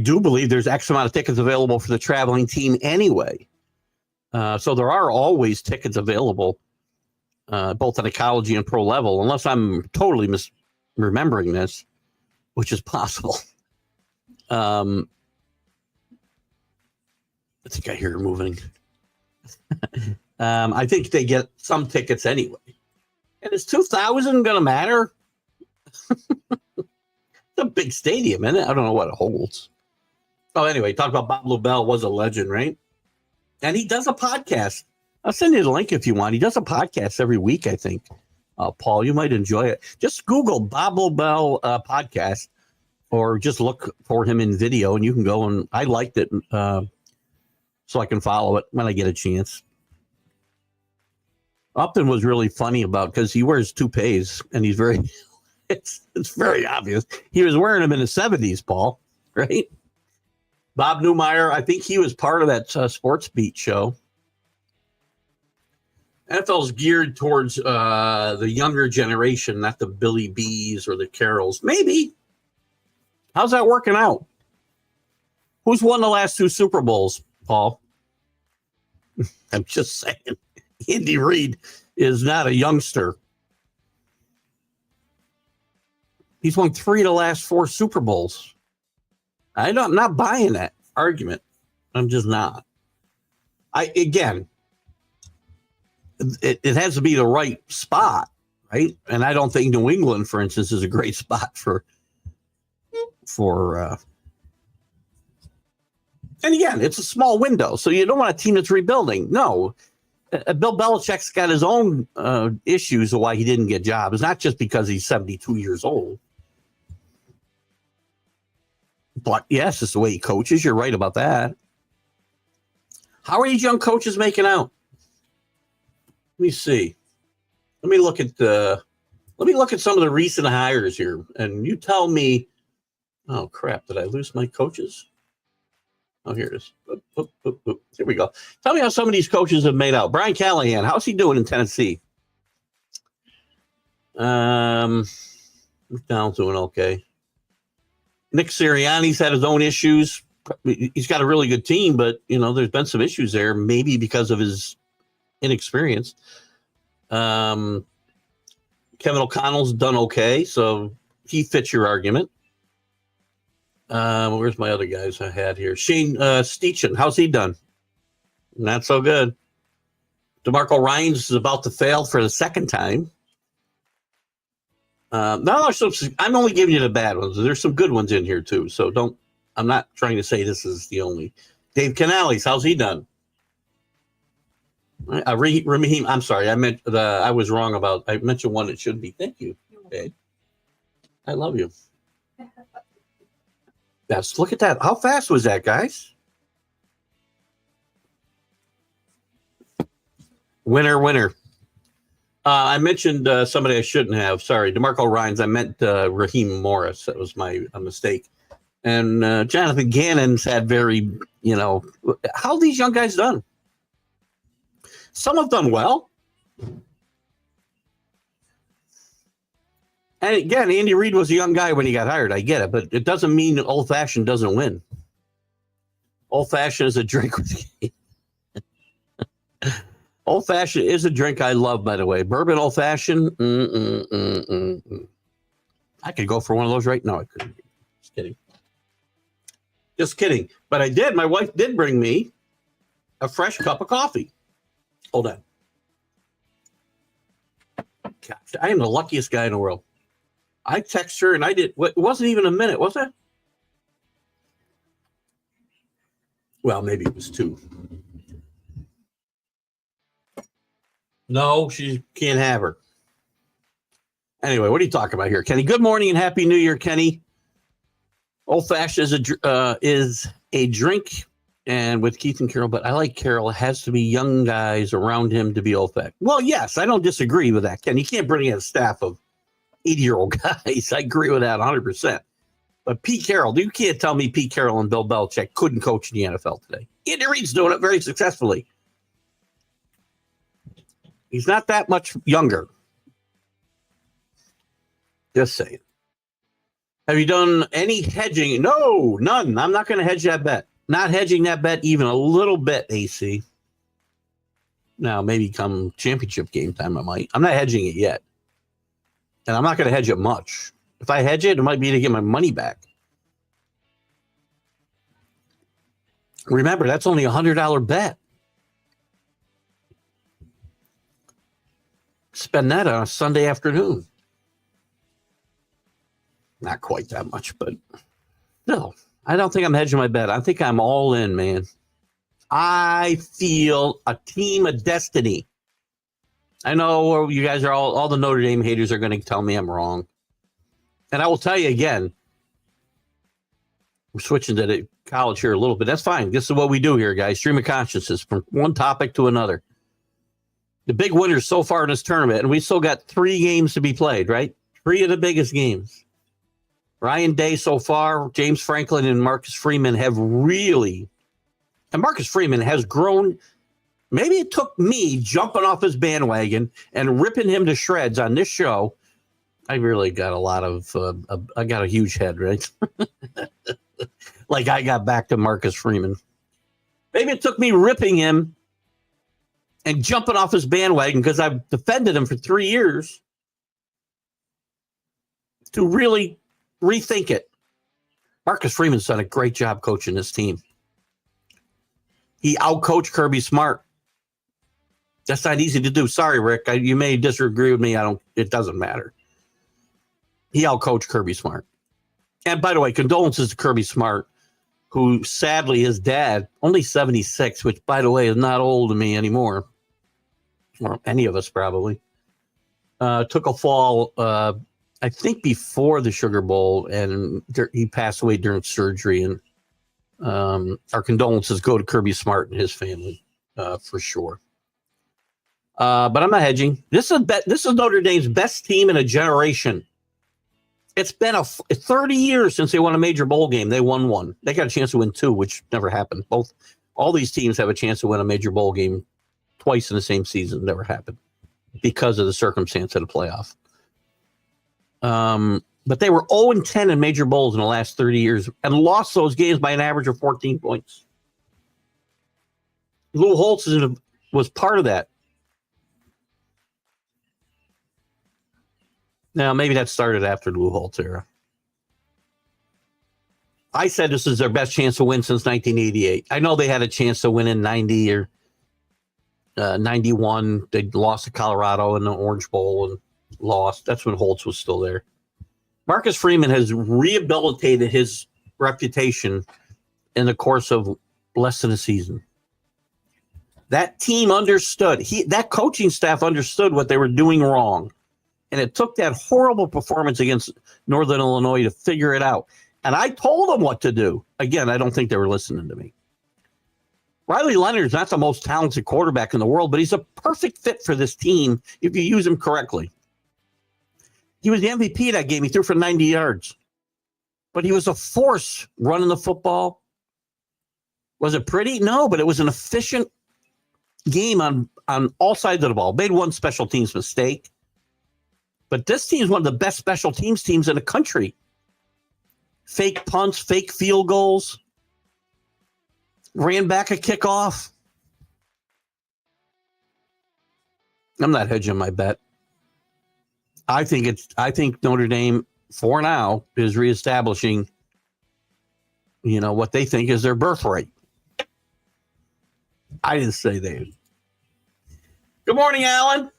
do believe there's X amount of tickets available for the traveling team anyway. So there are always tickets available, both at a college and pro level, unless I'm totally misremembering this, which is possible. I think I hear her moving. I think they get some tickets anyway. And is 2,000 going to matter? It's a big stadium, isn't it? I don't know what it holds. Oh, anyway, talk about Bob Lubell was a legend, right? And he does a podcast. I'll send you the link if you want. He does a podcast every week, I think. Paul, you might enjoy it. Just Google Bob Lubell podcast or just look for him in video, and you can go and I liked it so I can follow it when I get a chance. Upton was really funny about because he wears toupees and he's very it's very obvious. He was wearing them in the 70s, Paul, right? Bob Newmeyer, I think he was part of that Sports Beat show. NFL is geared towards the younger generation, not the Billy B's or the Carrolls. Maybe. How's that working out? Who's won the last 2 Super Bowls, Paul? I'm just saying. Andy Reid is not a youngster. He's won 3 of the last 4 Super Bowls. I'm not buying that argument. I'm just not. It has to be the right spot, right? And I don't think New England, for instance, is a great spot for And again, it's a small window, so you don't want a team that's rebuilding. No, Bill Belichick's got his own issues of why he didn't get jobs. It's not just because he's 72 years old. But yes, it's the way he coaches. You're right about that. How are these young coaches making out? Let me see. Let me look at some of the recent hires here, and you tell me. Oh crap! Did I lose my coaches? Oh, here it is. Oop, oop, oop. Here we go. Tell me how some of these coaches have made out. Brian Callahan, how's he doing in Tennessee? Down doing okay. Nick Sirianni's had his own issues. He's got a really good team, but there's been some issues there, maybe because of his inexperience. Kevin O'Connell's done okay, so he fits your argument. Where's my other guys I had here? Shane Steichen, how's he done? Not so good. DeMarco Ryans is about to fail for the second time. I'm only giving you the bad ones. There's some good ones in here too. So I'm not trying to say this is the only. Dave Canales, how's he done? Raheem, I'm sorry. I was wrong I mentioned one that should be. Thank you. Okay. I love you. Yes, look at that. How fast was that, guys? Winner. I mentioned somebody I shouldn't have. Sorry, DeMarco Ryans. I meant Raheem Morris. That was a mistake. And Jonathan Gannon's had how have these young guys done? Some have done well. And again, Andy Reid was a young guy when he got hired. I get it, but it doesn't mean Old Fashioned doesn't win. Old Fashioned is a drink. Old Fashioned is a drink I love, by the way. Bourbon Old Fashioned. I could go for one of those right now. I couldn't. Just kidding. But I did. My wife did bring me a fresh cup of coffee. Hold on. Gosh, I am the luckiest guy in the world. I text her and it wasn't even a minute, was it? Well, maybe it was 2. No, she can't have her. Anyway, what are you talking about here, Kenny? Good morning and Happy New Year, Kenny. Old Fashioned is a drink, and with Keith and Carol, but I like Carol. It has to be young guys around him to be old fashioned. Well, yes, I don't disagree with that, Ken. You can't bring in a staff of 80-year-old guys. I agree with that 100%. But Pete Carroll, you can't tell me Pete Carroll and Bill Belichick couldn't coach in the NFL today. Andy Reid's doing it very successfully. He's not that much younger. Just saying. Have you done any hedging? No, none. I'm not going to hedge that bet. Not hedging that bet even a little bit, AC. Now, maybe come championship game time, I might. I'm not hedging it yet. And I'm not going to hedge it much. If I hedge it, it might be to get my money back. Remember, that's only a $100 bet. Spend that on a Sunday afternoon. Not quite that much, but no, I don't think I'm hedging my bet. I think I'm all in, man. I feel a team of destiny. I know you guys are all the Notre Dame haters are going to tell me I'm wrong. And I will tell you again, we're switching to the college here a little bit. That's fine. This is what we do here, guys. Stream of consciousness from one topic to another. The big winners so far in this tournament, and we still got 3 games to be played, right? 3 of the biggest games. Ryan Day so far, James Franklin and Marcus Freeman have really, and Marcus Freeman has grown. Maybe it took me jumping off his bandwagon and ripping him to shreds on this show. I really got I got a huge head, right? Like I got back to Marcus Freeman. Maybe it took me ripping him and jumping off his bandwagon because I've defended him for 3 years to really rethink it. Marcus Freeman's done a great job coaching this team. He outcoached Kirby Smart. That's not easy to do. Sorry, Rick. You may disagree with me. It doesn't matter. He outcoached Kirby Smart. And by the way, condolences to Kirby Smart. who sadly his dad, only 76, which by the way is not old to me anymore, or any of us probably, took a fall, I think before the Sugar Bowl, and he passed away during surgery. And our condolences go to Kirby Smart and his family for sure. But I'm not hedging. This is Notre Dame's best team in a generation. It's been 30 years since they won a major bowl game. They won one. They got a chance to win two, which never happened. All these teams have a chance to win a major bowl game twice in the same season. Never happened because of the circumstance of the playoff. But they were 0-10 in major bowls in the last 30 years and lost those games by an average of 14 points. Lou Holtz was part of that. Now, maybe that started after the Lou Holtz era. I said this is their best chance to win since 1988. I know they had a chance to win in 90 or 91. They lost to Colorado in the Orange Bowl and lost. That's when Holtz was still there. Marcus Freeman has rehabilitated his reputation in the course of less than a season. That team understood. That coaching staff understood what they were doing wrong. And it took that horrible performance against Northern Illinois to figure it out. And I told them what to do. Again, I don't think they were listening to me. Riley Leonard's not the most talented quarterback in the world, but he's a perfect fit for this team if you use him correctly. He was the MVP of that game. He threw for 90 yards. But he was a force running the football. Was it pretty? No, but it was an efficient game on all sides of the ball. Made one special teams mistake. But this team is one of the best special teams in the country. Fake punts, fake field goals. Ran back a kickoff. I'm not hedging my bet. I think Notre Dame, for now, is reestablishing, what they think is their birthright. I didn't say they. Good morning, Alan.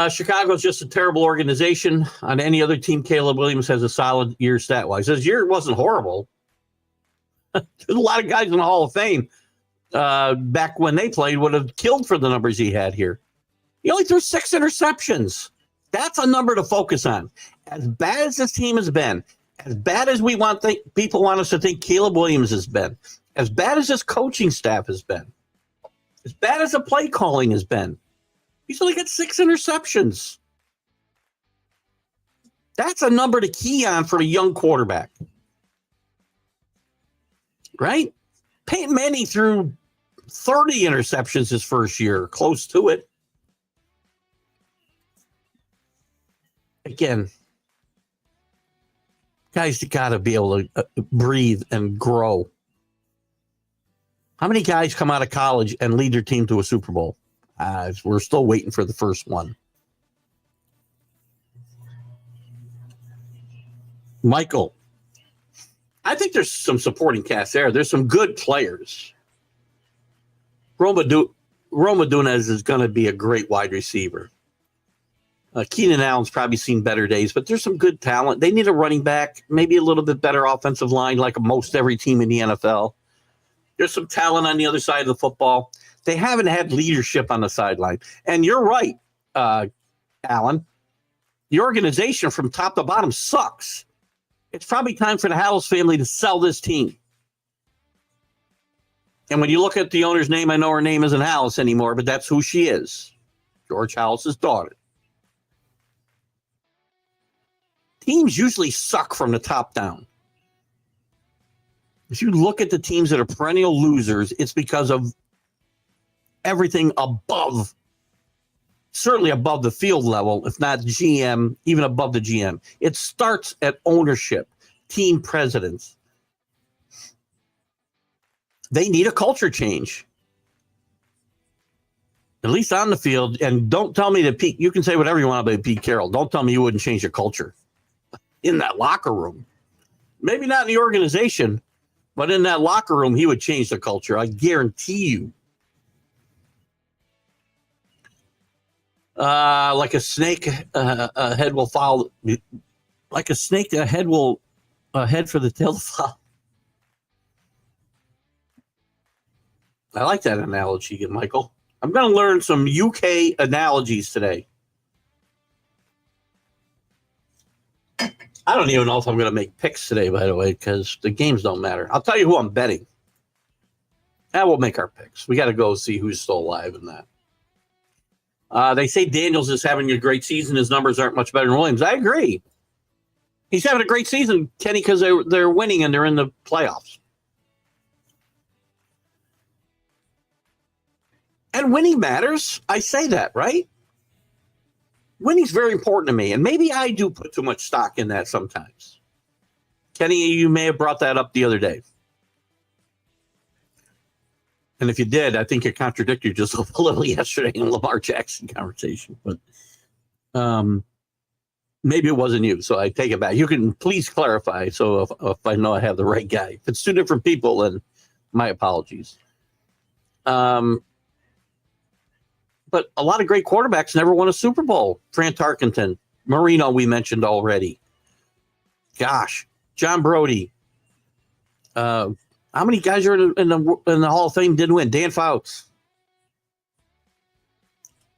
Chicago's just a terrible organization. On any other team, Caleb Williams has a solid year stat-wise. His year wasn't horrible. There's a lot of guys in the Hall of Fame back when they played would have killed for the numbers he had here. He only threw 6 interceptions. That's a number to focus on. As bad as this team has been, as bad as people want us to think Caleb Williams has been, as bad as his coaching staff has been, as bad as the play calling has been, he's only got 6 interceptions. That's a number to key on for a young quarterback. Right? Peyton Manning threw 30 interceptions his first year, close to it. Again, guys got to be able to breathe and grow. How many guys come out of college and lead their team to a Super Bowl? We're still waiting for the first one. Michael, I think there's some supporting cast there. There's some good players. Roma Dunez is going to be a great wide receiver. Keenan Allen's probably seen better days, but there's some good talent. They need a running back, maybe a little bit better offensive line, like most every team in the NFL. There's some talent on the other side of the football. They haven't had leadership on the sideline. And you're right, Alan. The organization from top to bottom sucks. It's probably time for the Hallis family to sell this team. And when you look at the owner's name, I know her name isn't Hallis anymore, but that's who she is. George Hallis's daughter. Teams usually suck from the top down. If you look at the teams that are perennial losers, it's because of everything above, certainly above the field level, if not GM, even above the GM. It starts at ownership, team presidents. They need a culture change. At least on the field. And don't tell me that Pete, you can say whatever you want about Pete Carroll. Don't tell me you wouldn't change the culture in that locker room. Maybe not in the organization, but in that locker room, he would change the culture. I guarantee you. Like a snake, a head will follow. Like a snake, a head will head for the tail to follow. I like that analogy, Michael. I'm going to learn some UK analogies today. I don't even know if I'm going to make picks today, by the way, because the games don't matter. I'll tell you who I'm betting. And we'll make our picks. We got to go see who's still alive in that. They say Daniels is having a great season. His numbers aren't much better than Williams. I agree. He's having a great season, Kenny, because they're winning and they're in the playoffs. And winning matters. I say that, right? Winning's very important to me, and maybe I do put too much stock in that sometimes. Kenny, you may have brought that up the other day. And if you did, I think you contradicted yourself a little yesterday in the Lamar Jackson conversation. But maybe it wasn't you, so I take it back. You can please clarify so if I know I have the right guy. If it's two different people, then my apologies. But a lot of great quarterbacks never won a Super Bowl. Fran Tarkenton, Marino, we mentioned already. Gosh, John Brody. How many guys are in the Hall of Fame didn't win? Dan Fouts.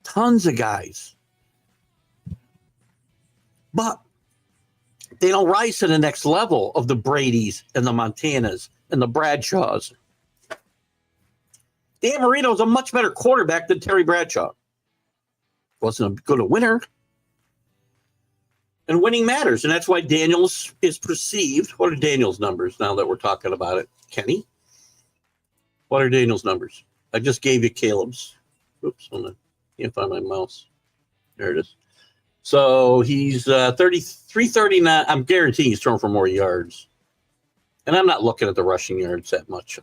Tons of guys. But they don't rise to the next level of the Bradys and the Montanas and the Bradshaws. Dan Marino is a much better quarterback than Terry Bradshaw. Wasn't a good a winner. And winning matters. And that's why Daniels is perceived. What are Daniels' numbers now that we're talking about it, Kenny? What are Daniels' numbers? I just gave you Caleb's. Oops, hold on. Can't find my mouse. There it is. So he's 339. I'm guaranteeing he's throwing for more yards. And I'm not looking at the rushing yards that much.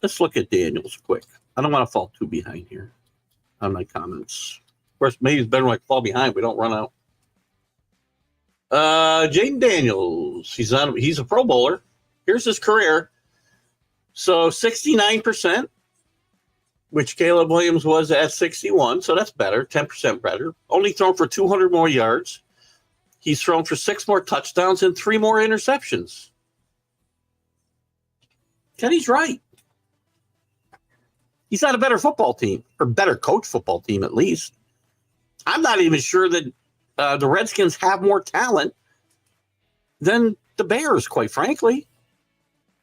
Let's look at Daniels quick. I don't want to fall too behind here on my comments. Of course, maybe it's better when I fall behind. We don't run out. Jaden Daniels. He's a Pro Bowler. Here's his career. So 69%, which Caleb Williams was at 61. So that's better, 10% better. Only thrown for 200 more yards. He's thrown for 6 more touchdowns and 3 more interceptions. Kenny's right. He's not a better football team, or better coach football team at least. I'm not even sure that the Redskins have more talent than the Bears, quite frankly.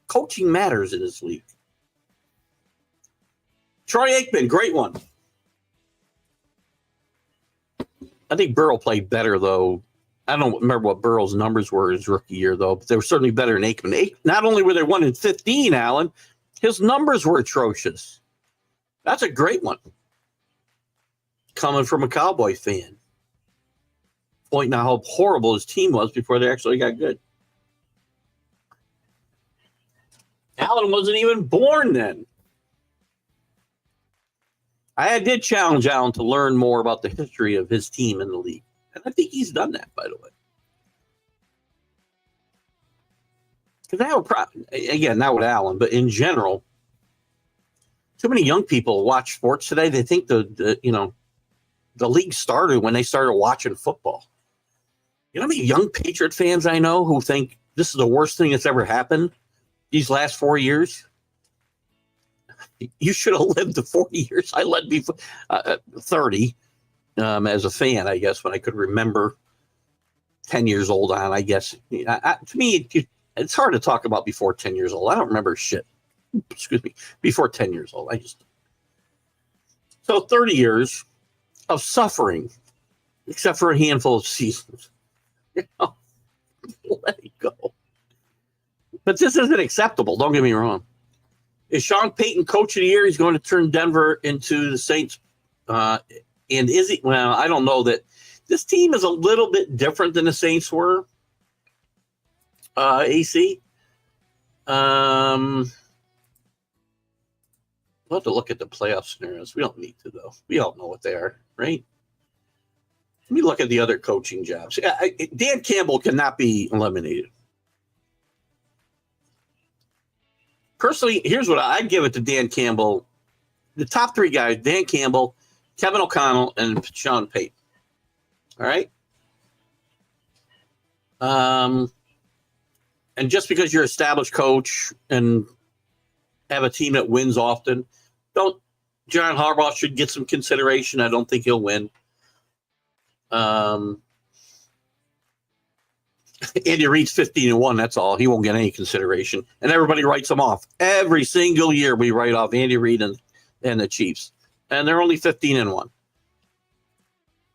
Coaching matters in this league. Troy Aikman, great one. I think Burrow played better, though. I don't remember what Burrow's numbers were his rookie year, though, but they were certainly better than Aikman. Not only were they 1-15, Alan, his numbers were atrocious. That's a great one. Coming from a Cowboy fan. Pointing out how horrible his team was before they actually got good. Allen wasn't even born then. I did challenge Allen to learn more about the history of his team in the league. And I think he's done that, by the way. Because I have a problem, again, not with Allen, but in general, too many young people watch sports today. They think the league started when they started watching football. You know how many young Patriot fans I know who think this is the worst thing that's ever happened these last 4 years? You should have lived the 40 years I led before 30 as a fan, I guess, when I could remember 10 years old on, I guess. To me, it's hard to talk about before 10 years old. I don't remember shit. Excuse me, before 10 years old. So 30 years of suffering, except for a handful of seasons. Let it go. But this isn't acceptable. Don't get me wrong. Is Sean Payton coach of the year? He's going to turn Denver into the Saints. And is he? Well, I don't know that. This team is a little bit different than the Saints were. AC. We'll have to look at the playoff scenarios. We don't need to, though. We all know what they are, right? Let me look at the other coaching jobs. Dan Campbell cannot be eliminated. Personally, here's what I'd give it to Dan Campbell. The top 3 guys, Dan Campbell, Kevin O'Connell, and Sean Payton. All right? And just because you're an established coach and have a team that wins often. John Harbaugh should get some consideration. I don't think he'll win. Andy Reid's 15-1. That's all. He won't get any consideration, and everybody writes him off every single year. We write off Andy Reid and the Chiefs, and they're only 15-1.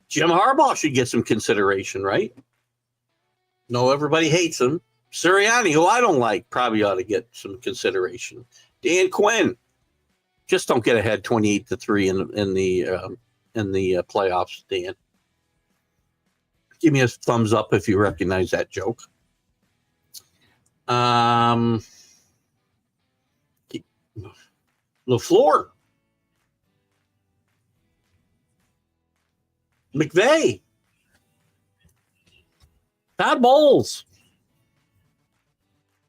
Jim Harbaugh should get some consideration, right? No, everybody hates him. Sirianni, who I don't like, probably ought to get some consideration. Dan Quinn, just don't get ahead 28-3 in the playoffs. Dan, give me a thumbs up if you recognize that joke. LaFleur, McVay, Todd Bowles.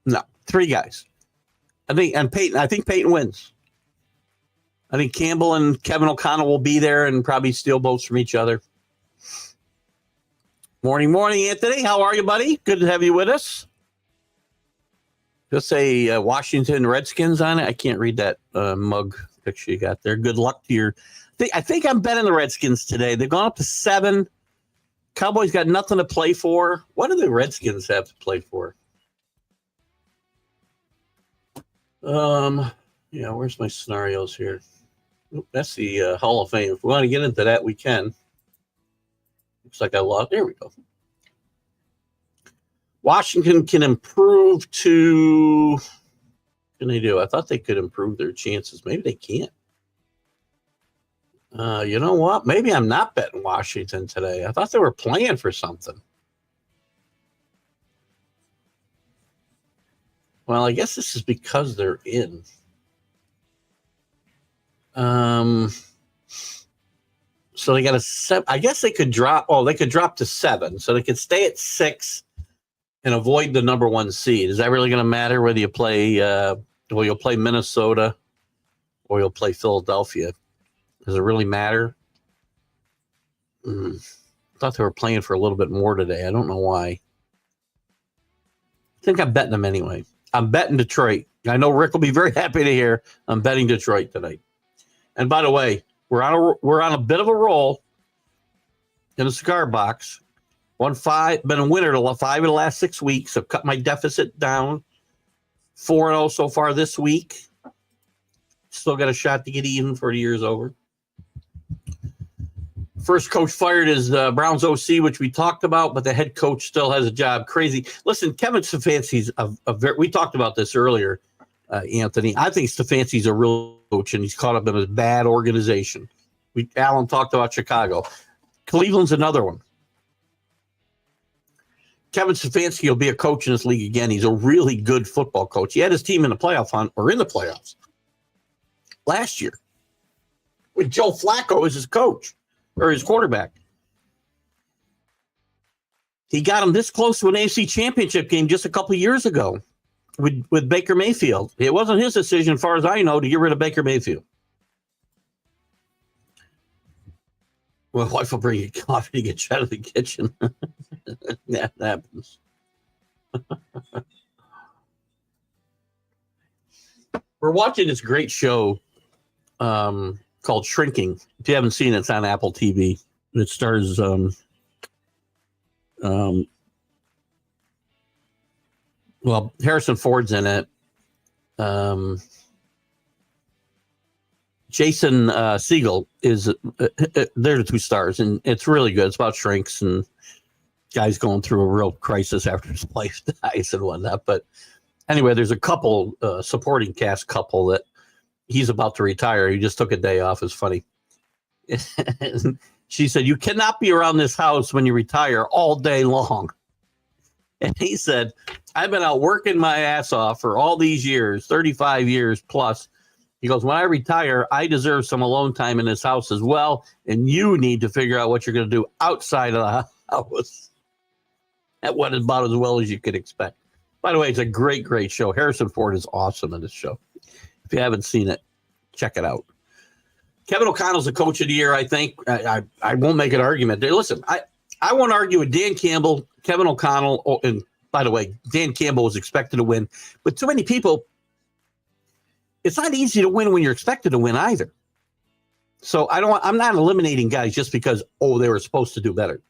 No, 3 guys. I think Peyton wins. I think Campbell and Kevin O'Connell will be there and probably steal votes from each other. Morning, Anthony. How are you, buddy? Good to have you with us. Just say Washington Redskins on it. I can't read that mug picture you got there. Good luck to your. I think I'm betting the Redskins today. They've gone up to 7. Cowboys got nothing to play for. What do the Redskins have to play for? Yeah, where's my scenarios here? Oop, that's the Hall of Fame. If we want to get into that, we can. Looks like I lost. There we go. Washington can improve to. What can they do? I thought they could improve their chances. Maybe they can't. You know what? Maybe I'm not betting Washington today. I thought they were playing for something. Well, I guess this is because they're in. So they got a 7. I guess they could drop. Oh, they could drop to 7. So they could stay at 6 and avoid the number 1 seed. Is that really going to matter whether you play? Well, you'll play Minnesota or you'll play Philadelphia. Does it really matter? I thought they were playing for a little bit more today. I don't know why. I think I'm betting them anyway. I'm betting Detroit. I know Rick will be very happy to hear I'm betting Detroit tonight. And by the way, we're on a bit of a roll in the cigar box. Been a winner to 5 of the last 6 weeks. I've cut my deficit down. 4-0 so far this week. Still got a shot to get even for the year's over. First coach fired is Browns OC, which we talked about, but the head coach still has a job. Crazy. Listen, Kevin Stefanski's we talked about this earlier, Anthony. I think Stefanski's a real coach, and he's caught up in a bad organization. Alan talked about Chicago. Cleveland's another one. Kevin Stefanski will be a coach in this league again. He's a really good football coach. He had his team in the playoff hunt or in the playoffs last year with Joe Flacco as his coach or his quarterback. He got him this close to an AFC championship game just a couple of years ago with Baker Mayfield. It wasn't his decision, as far as I know, to get rid of Baker Mayfield. My wife will bring you coffee to get you out of the kitchen. That happens. We're watching this great show called Shrinking. If you haven't seen it, it's on Apple TV. It stars well, Harrison Ford's in it. Jason Segel is they're the 2 stars, and it's really good. It's about shrinks and guys going through a real crisis after his wife dies and whatnot. But anyway, there's a couple, supporting cast couple that he's about to retire. He just took a day off. It's funny. She said, "You cannot be around this house when you retire all day long." And he said, "I've been out working my ass off for all these years, 35 years plus." He goes, "When I retire, I deserve some alone time in this house as well. And you need to figure out what you're going to do outside of the house." That went about as well as you could expect. By the way, it's a great, great show. Harrison Ford is awesome in this show. If you haven't seen it, check it out. Kevin O'Connell's the coach of the year, I think. I won't make an argument. Listen, I won't argue with Dan Campbell, Kevin O'Connell. And by the way, Dan Campbell was expected to win. But too many people, it's not easy to win when you're expected to win either. So I'm not eliminating guys just because, they were supposed to do better.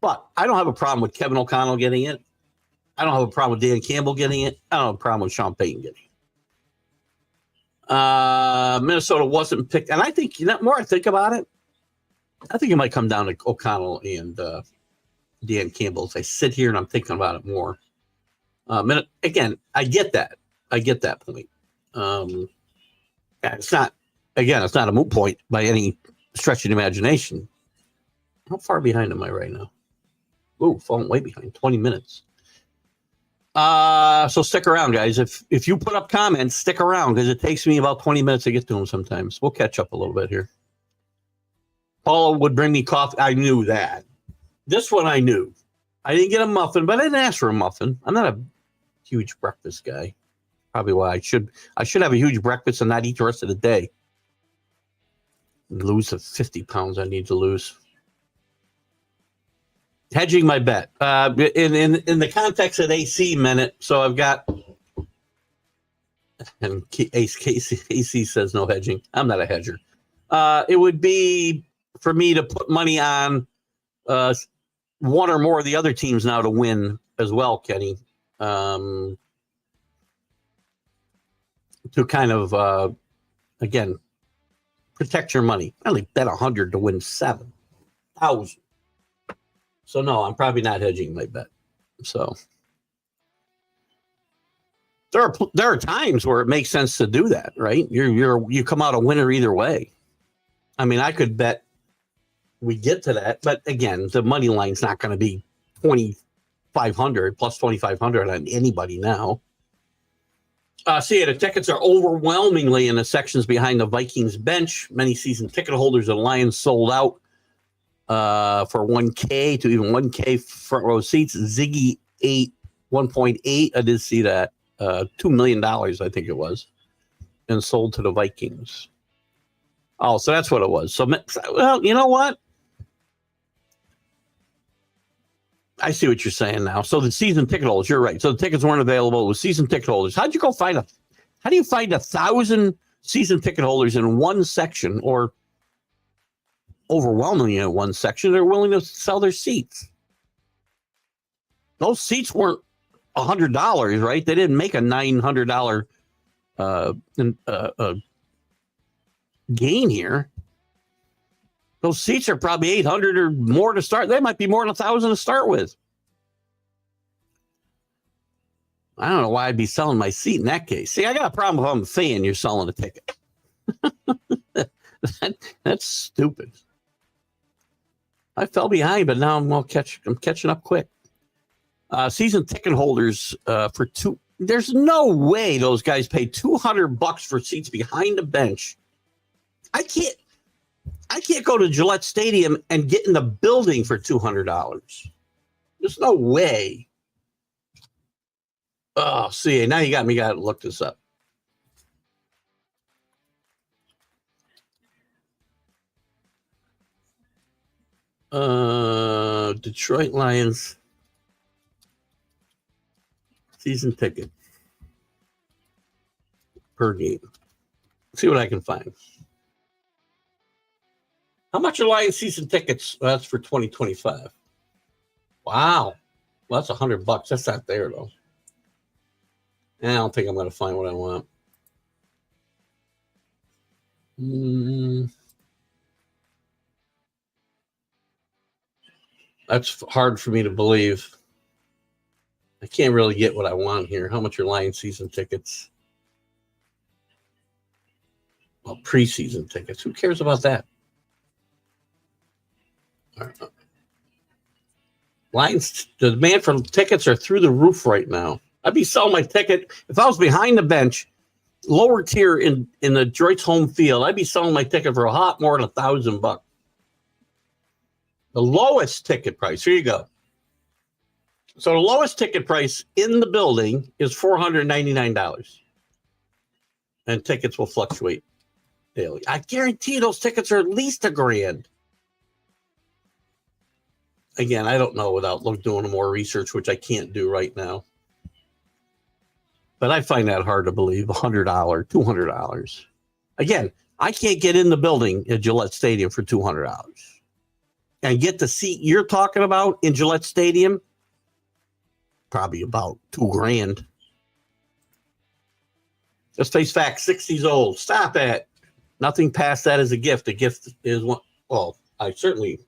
But I don't have a problem with Kevin O'Connell getting it. I don't have a problem with Dan Campbell getting it. I don't have a problem with Sean Payton getting it. Minnesota wasn't picked. And I think, the more I think about it, I think it might come down to O'Connell and Dan Campbell as I sit here and I'm thinking about it more. Again, I get that. I get that point. It's not a moot point by any stretch of the imagination. How far behind am I right now? Ooh, falling way behind, 20 minutes. So stick around, guys. If you put up comments, stick around because it takes me about 20 minutes to get to them sometimes. We'll catch up a little bit here. Paula would bring me coffee. I knew that. This one I knew. I didn't get a muffin, but I didn't ask for a muffin. I'm not a huge breakfast guy. Probably why I should have a huge breakfast and not eat the rest of the day. Lose the 50 pounds I need to lose. Hedging my bet. In the context of AC minute, so I've got, and AC says no hedging. I'm not a hedger. It would be for me to put money on one or more of the other teams now to win as well, Kenny. To kind of, again, protect your money. I only bet 100 to win 7,000. So no, I'm probably not hedging my bet. So there are times where it makes sense to do that, right? You come out a winner either way. I mean, I could bet we get to that, but again, the money line's not going to be 2,500 plus 2,500 on anybody now. The tickets are overwhelmingly in the sections behind the Vikings bench. Many season ticket holders of the Lions sold out for 1K to even 1K front row seats. Ziggy 1.8. I did see that. $2 million, I think it was, and sold to the Vikings. Oh, so that's what it was. So, well, you know what? I see what you're saying now. So the season ticket holders, you're right. So the tickets weren't available. It was season ticket holders. How do you find 1,000 season ticket holders in one section, or overwhelmingly in one section? They're willing to sell their seats. Those seats weren't $100, right? They didn't make a $900 gain here. Those seats are probably 800 or more to start. They might be more than 1,000 to start with. I don't know why I'd be selling my seat in that case. See, I got a problem if I'm a fan, you're selling a ticket. That's stupid. I fell behind, but now I'm catching up quick. Season ticket holders for two. There's no way those guys pay $200 for seats behind the bench. I can't go to Gillette Stadium and get in the building for $200. There's no way. Oh, see, now you got me. Got to look this up. Detroit Lions season ticket per game. See what I can find. How much are Lions season tickets? Well, that's for 2025. Wow. Well, that's $100. That's not there, though. I don't think I'm going to find what I want. That's hard for me to believe. I can't really get what I want here. How much are Lions season tickets? Well, preseason tickets. Who cares about that? Lions, the demand for tickets are through the roof right now. I'd be selling my ticket if I was behind the bench, lower tier in the Detroit's home field. I'd be selling my ticket for a lot more than $1,000. The lowest ticket price. Here you go. So the lowest ticket price in the building is $499, and tickets will fluctuate daily. I guarantee those tickets are at least $1,000. Again, I don't know without doing more research, which I can't do right now. But I find that hard to believe. $100, $200. Again, I can't get in the building at Gillette Stadium for $200 and get the seat you're talking about in Gillette Stadium. Probably about $2,000. Let's face facts. 60's old. Stop it. Nothing past that is a gift. A gift is one. Well, I certainly.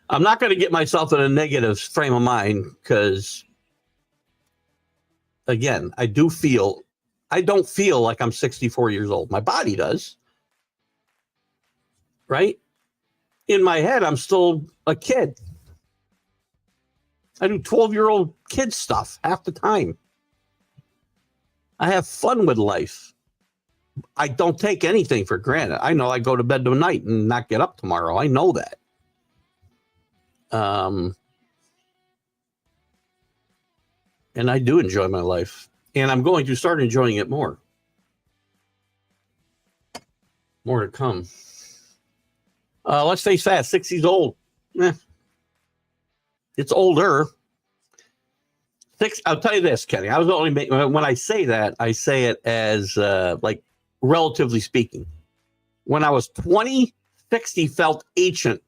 I'm not going to get myself in a negative frame of mind because, again, I don't feel like I'm 64 years old. My body does, right? In my head, I'm still a kid. I do 12-year-old kid stuff half the time. I have fun with life. I don't take anything for granted. I know I go to bed tonight and not get up tomorrow. I know that. And I do enjoy my life. And I'm going to start enjoying it more. More to come. Let's face that, 60's old. It's older. I'll tell you this, Kenny. I was only when I say that, I say it as like relatively speaking. When I was 20, 60 felt ancient,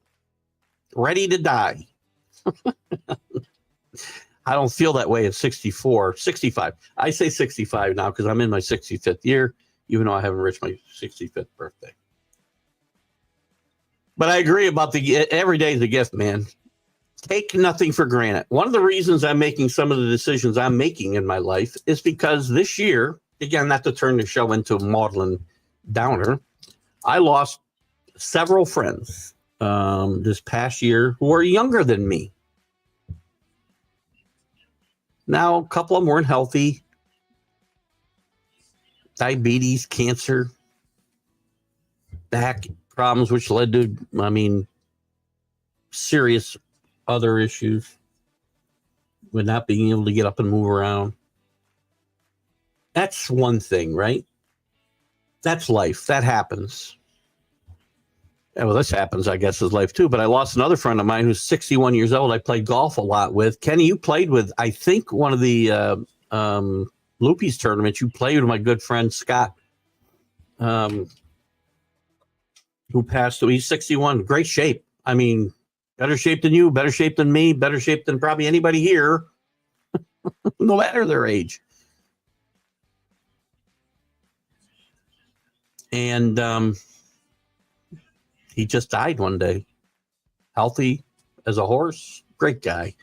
ready to die. I don't feel that way at 64, 65. I say 65 now because I'm in my 65th year, even though I haven't reached my 65th birthday. But I agree about every day is a gift, man. Take nothing for granted. One of the reasons I'm making some of the decisions I'm making in my life is because this year, again, not to turn the show into a maudlin downer, I lost several friends this past year who are younger than me. Now, a couple of them weren't healthy. Diabetes, cancer, back problems, which led to, serious other issues with not being able to get up and move around. That's one thing, right? That's life. That happens. Yeah, well, this happens, I guess, is life too. But I lost another friend of mine who's 61 years old. I played golf a lot with. Kenny, you played with, I think, one of the Loopy's tournaments. You played with my good friend Scott, who passed away. He's 61. Great shape. Better shape than you, better shape than me, better shape than probably anybody here, no matter their age. And he just died one day. Healthy as a horse. Great guy.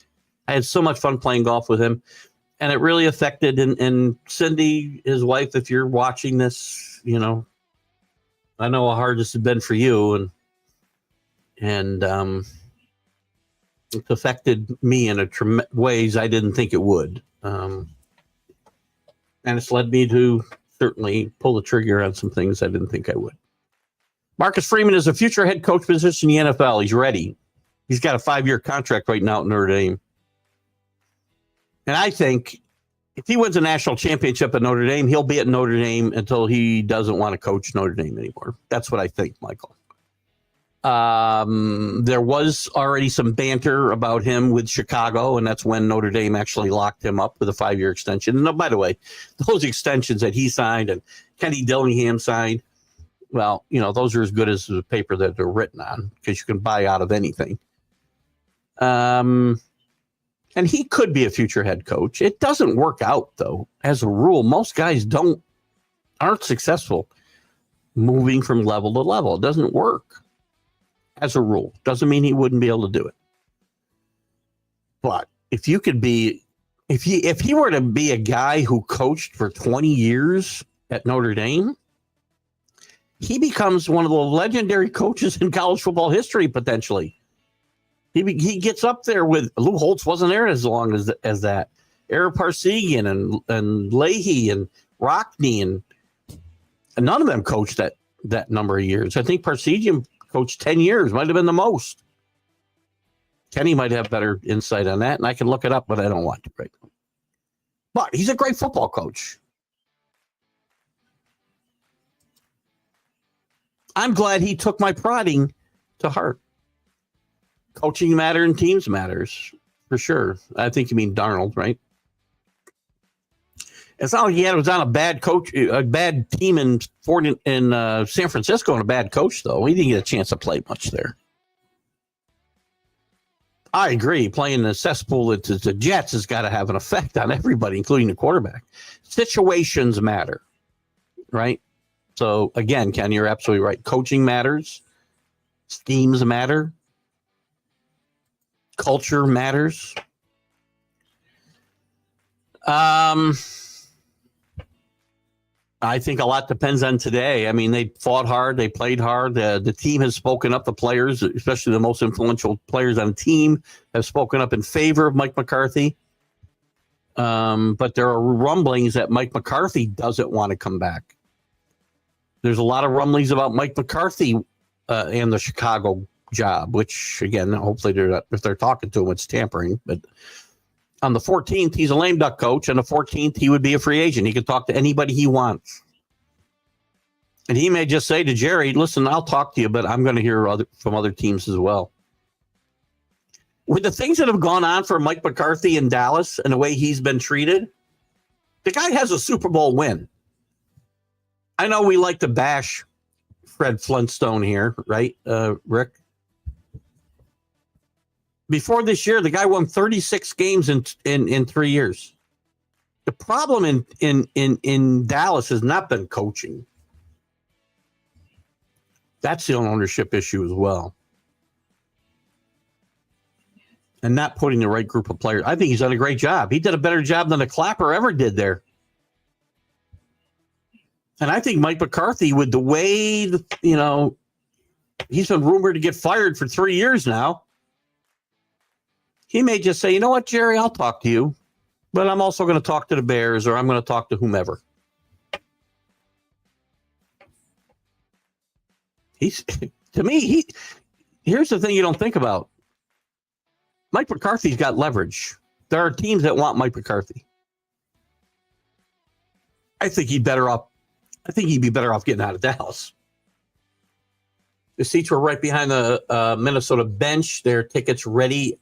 I had so much fun playing golf with him. And it really affected, and Cindy, his wife, if you're watching this, I know how hard this has been for you. And it's affected me in ways I didn't think it would. And it's led me to certainly pull the trigger on some things I didn't think I would. Marcus Freeman is a future head coach position in the NFL. He's ready. He's got a 5-year contract right now at Notre Dame. And I think if he wins a national championship at Notre Dame, he'll be at Notre Dame until he doesn't want to coach Notre Dame anymore. That's what I think, Michael. There was already some banter about him with Chicago, and that's when Notre Dame actually locked him up with a 5-year extension. And by the way, those extensions that he signed and Kenny Dillingham signed, well, those are as good as the paper that they're written on because you can buy out of anything. And he could be a future head coach. It doesn't work out, though. As a rule, most guys aren't successful moving from level to level. It doesn't work. As a rule, doesn't mean he wouldn't be able to do it. But if he were to be a guy who coached for 20 years at Notre Dame, he becomes one of the legendary coaches in college football history, potentially. He gets up there with Lou Holtz wasn't there as long as that. Ara Parseghian and Leahy and Rockney and none of them coached that number of years. I think Parseghian coached 10 years, might have been the most. Kenny might have better insight on that, and I can look it up, but I don't want to right now. But he's a great football coach. I'm glad he took my prodding to heart. Coaching matter and teams matters. for sure. I think you mean Darnold, right? It's not like he was on a bad team in San Francisco and a bad coach, though. He didn't get a chance to play much there. I agree. Playing the cesspool at the Jets has got to have an effect on everybody, including the quarterback. Situations matter, right? So, again, Ken, you're absolutely right. Coaching matters. Schemes matter. Culture matters. I think a lot depends on today. I mean, they fought hard. They played hard. The team has spoken up. The players, especially the most influential players on the team, have spoken up in favor of Mike McCarthy. But there are rumblings that Mike McCarthy doesn't want to come back. There's a lot of rumblings about Mike McCarthy and the Chicago job, which, again, hopefully if they're talking to him, it's tampering. But on the 14th, he's a lame duck coach. On the 14th, he would be a free agent. He could talk to anybody he wants. And he may just say to Jerry, listen, I'll talk to you, but I'm going to hear from other teams as well. With the things that have gone on for Mike McCarthy in Dallas and the way he's been treated, the guy has a Super Bowl win. I know we like to bash Fred Flintstone here, right, Rick? Before this year, the guy won 36 games in 3 years. The problem in Dallas has not been coaching. That's the ownership issue as well. And not putting the right group of players. I think he's done a great job. He did a better job than the Clapper ever did there. And I think Mike McCarthy, with the way, he's been rumored to get fired for 3 years now. He may just say, you know what, Jerry, I'll talk to you, but I'm also going to talk to the Bears or I'm going to talk to whomever. Here's the thing you don't think about. Mike McCarthy's got leverage. There are teams that want Mike McCarthy. I think he'd be better off getting out of Dallas. The seats were right behind the Minnesota bench. There are tickets ready.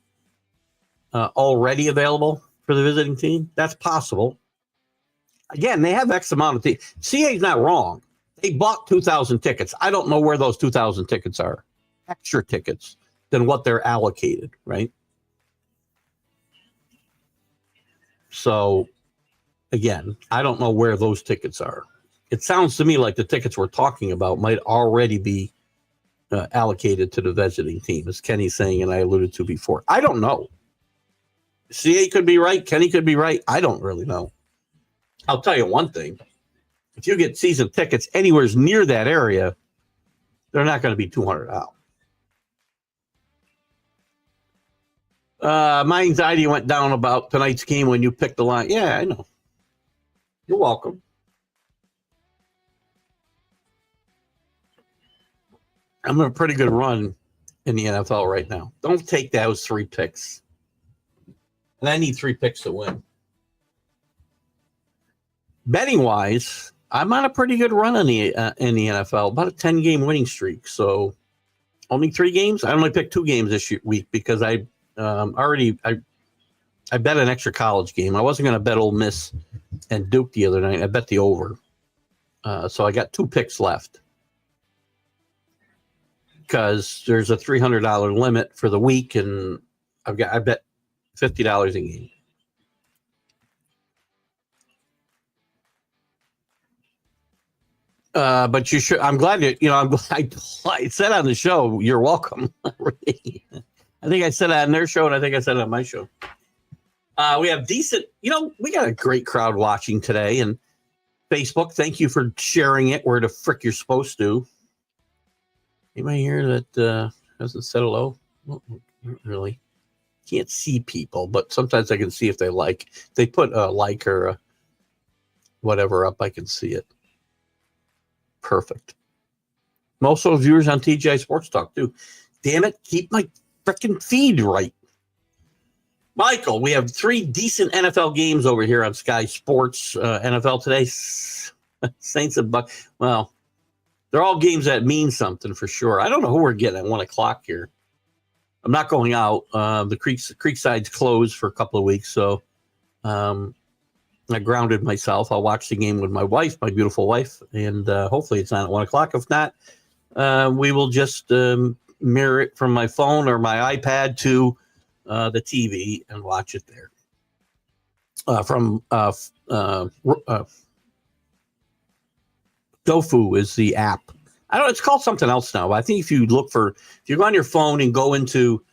Already available for the visiting team. That's possible. Again, they have X amount of teams. CA's not wrong. They bought 2,000 tickets. I don't know where those 2,000 tickets are. Extra tickets than what they're allocated, right? So, again, I don't know where those tickets are. It sounds to me like the tickets we're talking about might already be allocated to the visiting team, as Kenny's saying, and I alluded to before. I don't know. CA could be right. Kenny could be right. I don't really know. I'll tell you one thing. If you get season tickets anywhere near that area, they're not going to be $200 out. My anxiety went down about tonight's game when you picked the line. Yeah, I know. You're welcome. I'm on a pretty good run in the NFL right now. Don't take those 3 picks. And I need 3 picks to win. Betting wise, I'm on a pretty good run in the NFL, about a 10-game winning streak. So only 3 games. I only picked 2 games this week because I bet an extra college game. I wasn't going to bet Ole Miss and Duke the other night. I bet the over. So I got 2 picks left because there's a $300 limit for the week, and I bet $50 a game. But you should. I'm glad I said on the show, you're welcome. I think I said it on their show, and I think I said it on my show. We have decent. We got a great crowd watching today, and Facebook. Thank you for sharing it where the frick you're supposed to. Anybody here that hasn't said hello? Well, not really. Can't see people, but sometimes I can see if they like. If they put a like or a whatever up, I can see it. Perfect. Most of those viewers on TGI Sports Talk too. Damn it, keep my freaking feed right. Michael, we have 3 decent NFL games over here on Sky Sports NFL today. Saints and Bucks. Well, they're all games that mean something for sure. I don't know who we're getting at 1 o'clock here. I'm not going out. The Creekside's closed for a couple of weeks, so I grounded myself. I'll watch the game with my wife, my beautiful wife, and hopefully it's on at 1 o'clock. If not, we will just mirror it from my phone or my iPad to the TV and watch it there. Dofu is the app. I don't know, it's called something else now. But I think if you go on your phone and go into,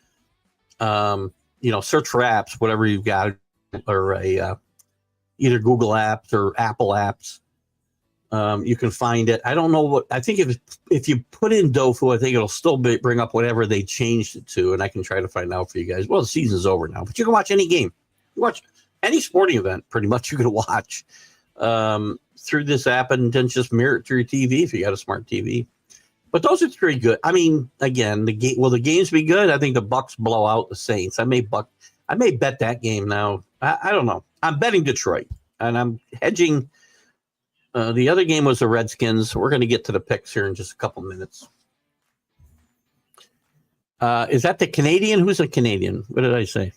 search for apps, whatever you've got, or either Google apps or Apple apps, you can find it. I don't know what, I think if you put in Dofu, I think it'll still bring up whatever they changed it to, and I can try to find out for you guys. Well, the season's over now, but you can watch any game. You watch any sporting event, pretty much you can watch through this app, and then just mirror it through your TV if you got a smart TV. But those are three good. I mean, again, will the games be good? I think the Bucks blow out the Saints. I may bet that game now. I don't know. I'm betting Detroit, and I'm hedging. The other game was the Redskins. We're going to get to the picks here in just a couple minutes. Is that the Canadian? Who's a Canadian? What did I say?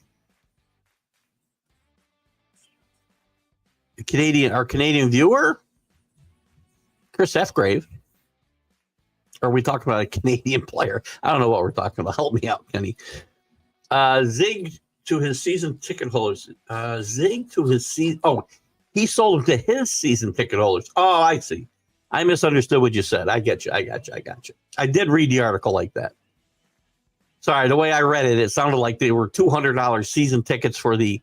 Our Canadian viewer, Chris F. Grave. Or are we talking about a Canadian player? I don't know what we're talking about. Help me out, Kenny. Zig to his season ticket holders. Zig to his season. Oh, he sold them to his season ticket holders. Oh, I see. I misunderstood what you said. I get you. I did read the article like that. Sorry, the way I read it, it sounded like they were $200 season tickets from the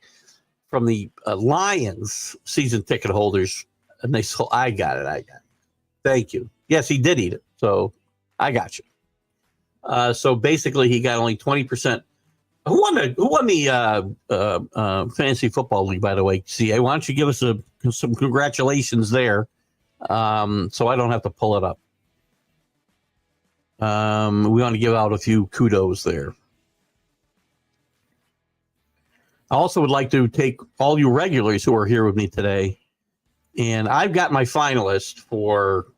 Lions season ticket holders, and they sold. I got it. Thank you. Yes, he did eat it. So I got you. So basically, he got only 20%. Who won the fantasy football league, by the way? CA, why don't you give us some congratulations there, so I don't have to pull it up. We want to give out a few kudos there. I also would like to take all you regulars who are here with me today, and I've got my finalist for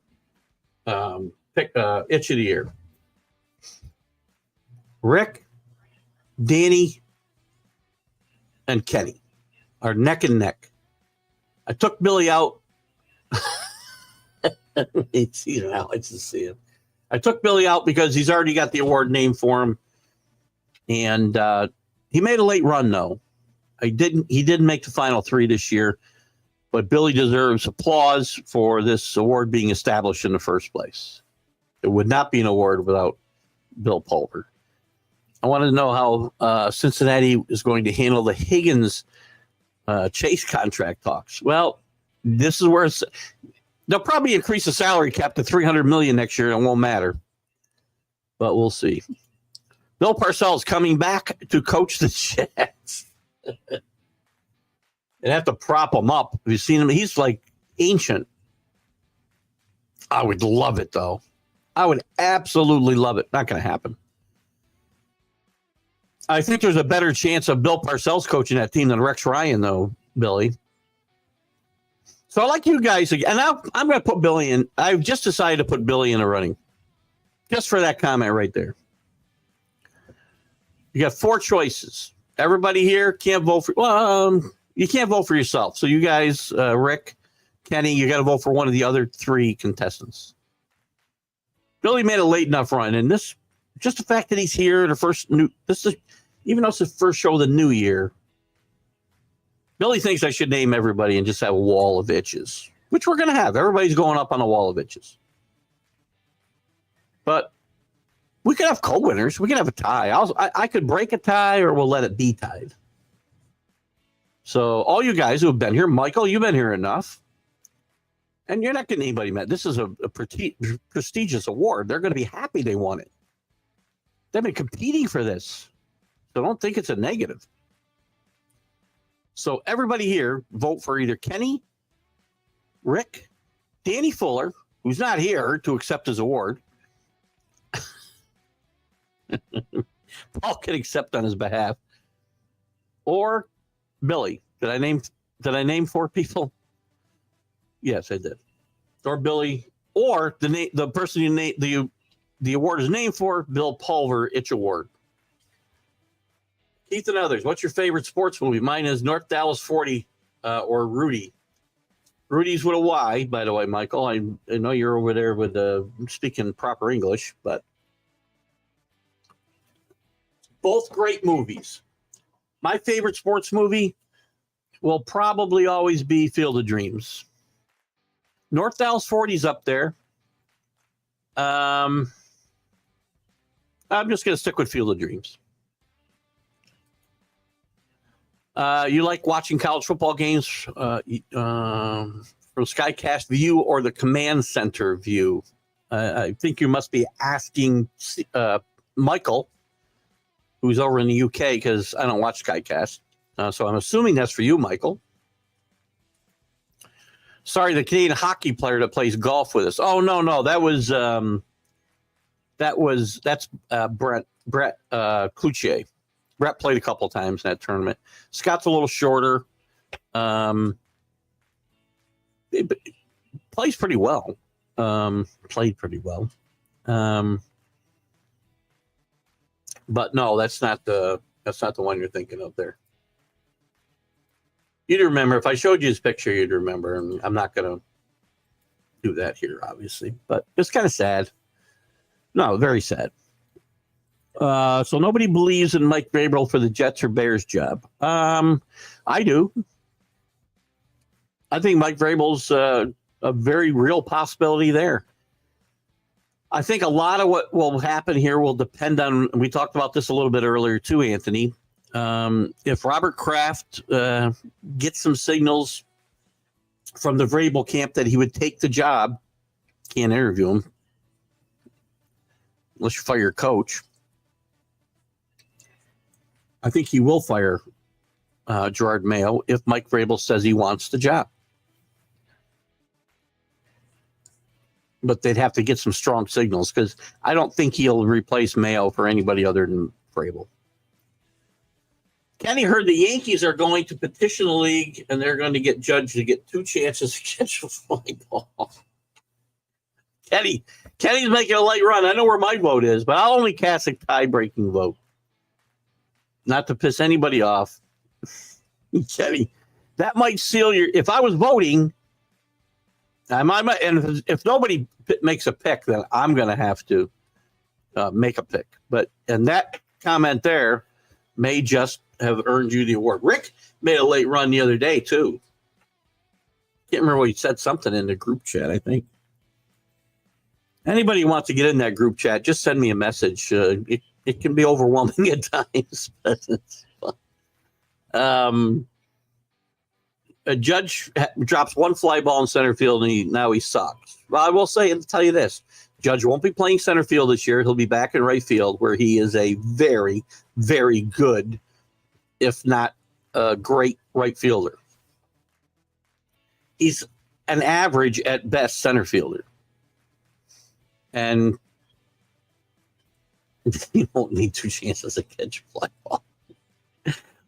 Itch of the Year. Rick, Danny, and Kenny are neck and neck. I took Billy out. It's Alex is seeing. I took Billy out because he's already got the award named for him, and he made a late run though. He didn't make the final three this year, but Billy deserves applause for this award being established in the first place. It would not be an award without Bill Pulver. I wanted to know how Cincinnati is going to handle the Higgins Chase contract talks. Well, this is where they'll probably increase the salary cap to $300 million next year, and it won't matter. But we'll see. Bill Parcells coming back to coach the Jets. They'd have to prop him up. Have you seen him? He's like ancient. I would love it, though. I would absolutely love it. Not going to happen. I think there's a better chance of Bill Parcells coaching that team than Rex Ryan, though, Billy. So I like you guys again. And I'm going to put Billy in. I've just decided to put Billy in the running. Just for that comment right there. You got four choices. Everybody here can't vote for. Well, you can't vote for yourself. So you guys, Rick, Kenny, you got to vote for one of the other three contestants. Billy made a late enough run, and this, just the fact that he's here, even though it's the first show of the new year, Billy thinks I should name everybody and just have a wall of itches, which we're going to have. Everybody's going up on a wall of itches. But we could have co-winners. We could have a tie. I could break a tie, or we'll let it be tied. So all you guys who have been here, Michael, you've been here enough. And you're not getting anybody mad. This is a prestigious award. They're going to be happy they won it. They've been competing for this. So don't think it's a negative. So everybody here, vote for either Kenny, Rick, Danny Fuller, who's not here to accept his award. Paul can accept on his behalf. Or Billy. Did I name four people? Yes, I did. Or Billy, or the person you name the award is named for, Bill Pulver Itch Award. Keith and others, what's your favorite sports movie? Mine is North Dallas 40 or Rudy. Rudy's with a Y, by the way, Michael. I know you're over there with speaking proper English, but both great movies. My favorite sports movie will probably always be Field of Dreams. North Dallas 40's up there. I'm just going to stick with Field of Dreams. You like watching college football games from Skycast View or the Command Center View? I think you must be asking Michael, who's over in the UK, because I don't watch Skycast. So I'm assuming that's for you, Michael. Sorry, the Canadian hockey player that plays golf with us. Oh, no, that's Brett Cloutier. Brett played a couple times in that tournament. Scott's a little shorter. Plays pretty well. Played pretty well. But no, that's not the one you're thinking of there. You'd remember if I showed you his picture, you'd remember. And I'm not going to do that here, obviously, but it's kind of sad. No, very sad. So nobody believes in Mike Vrabel for the Jets or Bears job. I do. I think Mike Vrabel's a very real possibility there. I think a lot of what will happen here will depend on, we talked about this a little bit earlier too, Anthony. If Robert Kraft gets some signals from the Vrabel camp that he would take the job, can't interview him unless you fire your coach. I think he will fire Gerard Mayo if Mike Vrabel says he wants the job. But they'd have to get some strong signals because I don't think he'll replace Mayo for anybody other than Vrabel. Kenny heard the Yankees are going to petition the league and they're going to get judged to get 2 chances to catch a fly ball. Kenny's making a light run. I know where my vote is, but I'll only cast a tie-breaking vote. Not to piss anybody off. Kenny, that might seal your... If I was voting, and if nobody makes a pick, then I'm going to have to make a pick. And that comment there may just have earned you the award. Rick made a late run the other day, too. Can't remember what he said, something in the group chat, I think. Anybody who wants to get in that group chat, just send me a message. It can be overwhelming at times. But it's fun. A judge drops one fly ball in center field, and now he sucks. Well, I will tell you this. Judge won't be playing center field this year. He'll be back in right field, where he is a very, very good, if not a great right fielder. He's an average at best center fielder. And you won't need 2 chances to catch a fly ball.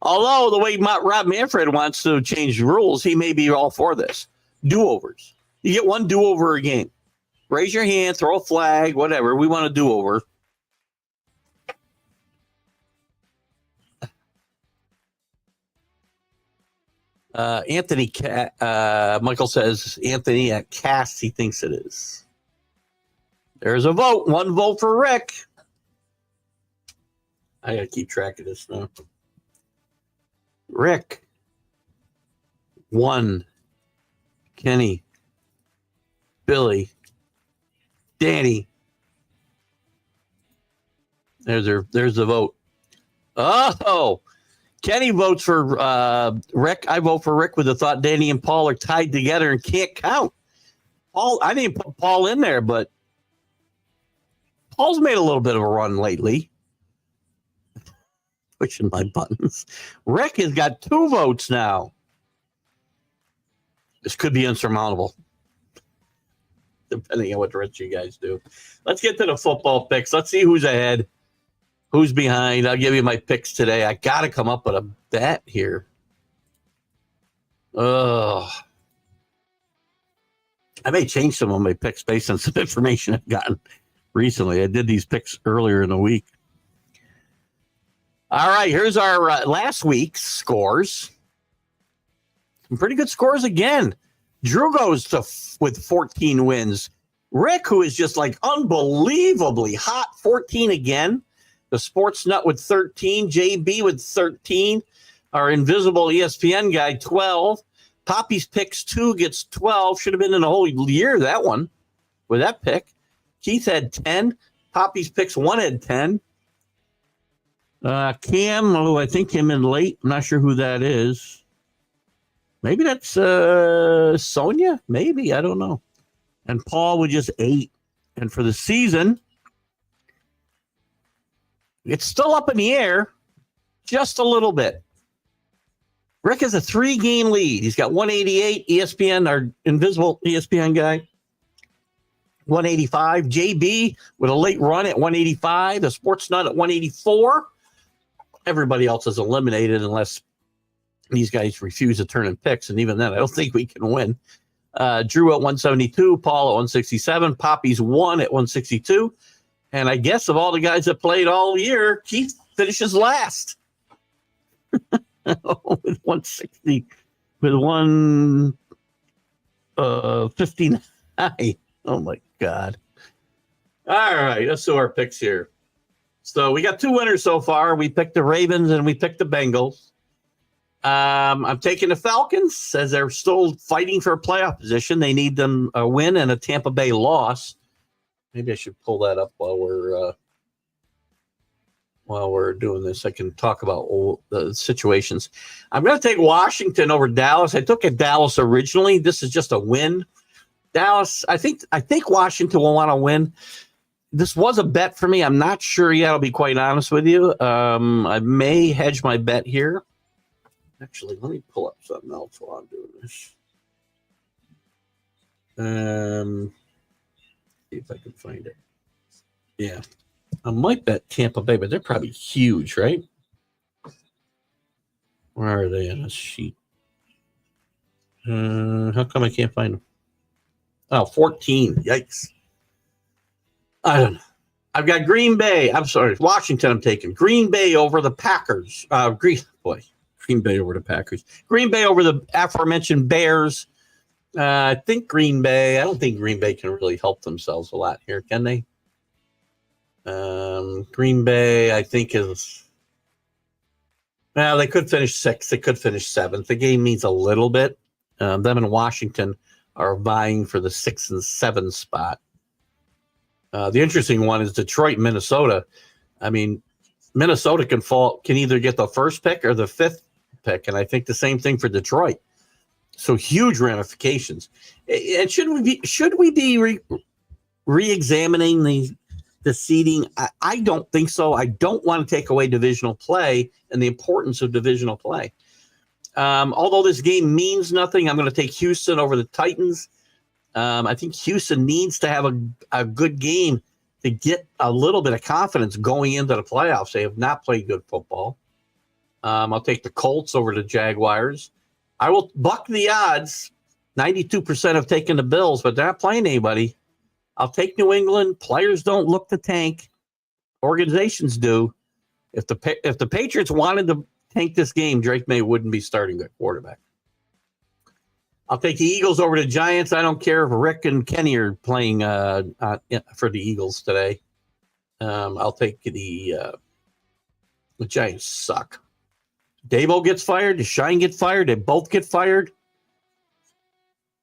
Although the way Rob Manfred wants to change the rules, he may be all for this. Do-overs. You get 1 do-over a game. Raise your hand, throw a flag, whatever. We want a do-over. Anthony, Michael says, Anthony at Cass, he thinks it is. There's a vote. 1 vote for Rick. I got to keep track of this now. Rick. 1. Kenny. Billy. Danny. There's the vote. Oh, Kenny votes for Rick. I vote for Rick with the thought Danny and Paul are tied together and can't count. Paul, I didn't put Paul in there, but Paul's made a little bit of a run lately. Pushing my buttons. Rick has got 2 votes now. This could be insurmountable, depending on what the rest of you guys do. Let's get to the football picks. Let's see who's ahead, who's behind. I'll give you my picks today. I got to come up with a bet here. I may change some of my picks based on some information I've gotten recently. I did these picks earlier in the week. All right, here's our last week's scores. Some pretty good scores again. Drew goes with 14 wins. Rick, who is just like unbelievably hot, 14 again. The Sports Nut with 13. JB with 13. Our invisible ESPN guy, 12. Poppy's Picks 2 gets 12. Should have been in the whole year, that one, with that pick. Keith had 10. Poppy's Picks 1 had 10. Cam, oh, I think came in late. I'm not sure who that is. Maybe that's Sonia? Maybe. I don't know. And Paul with just 8. And for the season, it's still up in the air just a little bit. Rick has a 3-game lead. He's got 188. ESPN, our invisible ESPN guy, 185. JB with a late run at 185. The Sports Nut at 184. Everybody else is eliminated unless these guys refuse to turn in picks. And even then, I don't think we can win. Drew at 172. Paul at 167. Poppy's 1 at 162. And I guess of all the guys that played all year, Keith finishes last. With 160, with 159. Oh my God. All right, let's do our picks here. So we got 2 winners so far. We picked the Ravens and we picked the Bengals. I'm taking the Falcons as they're still fighting for a playoff position. They need them a win and a Tampa Bay loss. Maybe I should pull that up while we're doing this. I can talk about the situations. I'm going to take Washington over Dallas. I took a Dallas originally. This is just a win. Dallas, I think Washington will want to win. This was a bet for me. I'm not sure yet. I'll be quite honest with you. I may hedge my bet here. Actually, let me pull up something else while I'm doing this. See if I can find it. Yeah. I might bet Tampa Bay, but they're probably huge, right? Where are they on this sheet? How come I can't find them? Oh, 14. Yikes. I don't know. I've got Green Bay. I'm sorry, Washington I'm taking. Green Bay over the Packers. Green Bay over the Packers. Green Bay over the aforementioned Bears. I think Green Bay. I don't think Green Bay can really help themselves a lot here, can they? Green Bay, I think, is. Well, they could finish 6th. They could finish 7th. The game means a little bit. Them and Washington are vying for the 6 and 7 spot. The interesting one is Detroit, Minnesota. I mean, Minnesota can either get the 1st pick or the 5th pick, and I think the same thing for Detroit. So huge ramifications. And should we be re-examining the seeding? I don't think so. I don't want to take away divisional play and the importance of divisional play. Although this game means nothing, I'm going to take Houston over the Titans. I think Houston needs to have a good game to get a little bit of confidence going into the playoffs. They have not played good football. I'll take the Colts over the Jaguars. I will buck the odds. 92% have taken the Bills, but they're not playing anybody. I'll take New England. Players don't look to tank. Organizations do. If the Patriots wanted to tank this game, Drake May wouldn't be starting at quarterback. I'll take the Eagles over the Giants. I don't care if Rick and Kenny are playing for the Eagles today. I'll take the Giants suck. Dabo gets fired. Deshaun gets fired. They both get fired.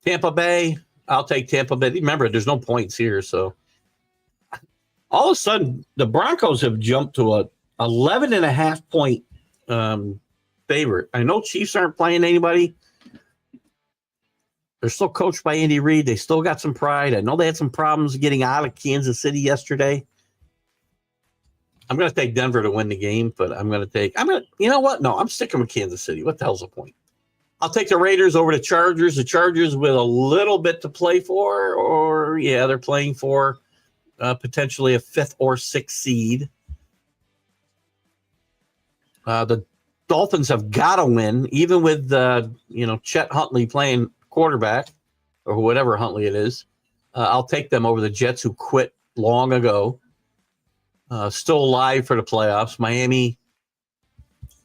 Tampa Bay. I'll take Tampa Bay. Remember, there's no points here. So all of a sudden, the Broncos have jumped to a 11.5 point favorite. I know Chiefs aren't playing anybody. They're still coached by Andy Reid. They still got some pride. I know they had some problems getting out of Kansas City yesterday. I'm going to take Denver to win the game, but you know what? No, I'm sticking with Kansas City. What the hell's the point? I'll take the Raiders over the Chargers. The Chargers with a little bit to play for, they're playing for potentially a 5th or 6th seed. The Dolphins have got to win, even with Chet Huntley playing quarterback or whatever Huntley it is. I'll take them over the Jets, who quit long ago. Still alive for the playoffs. Miami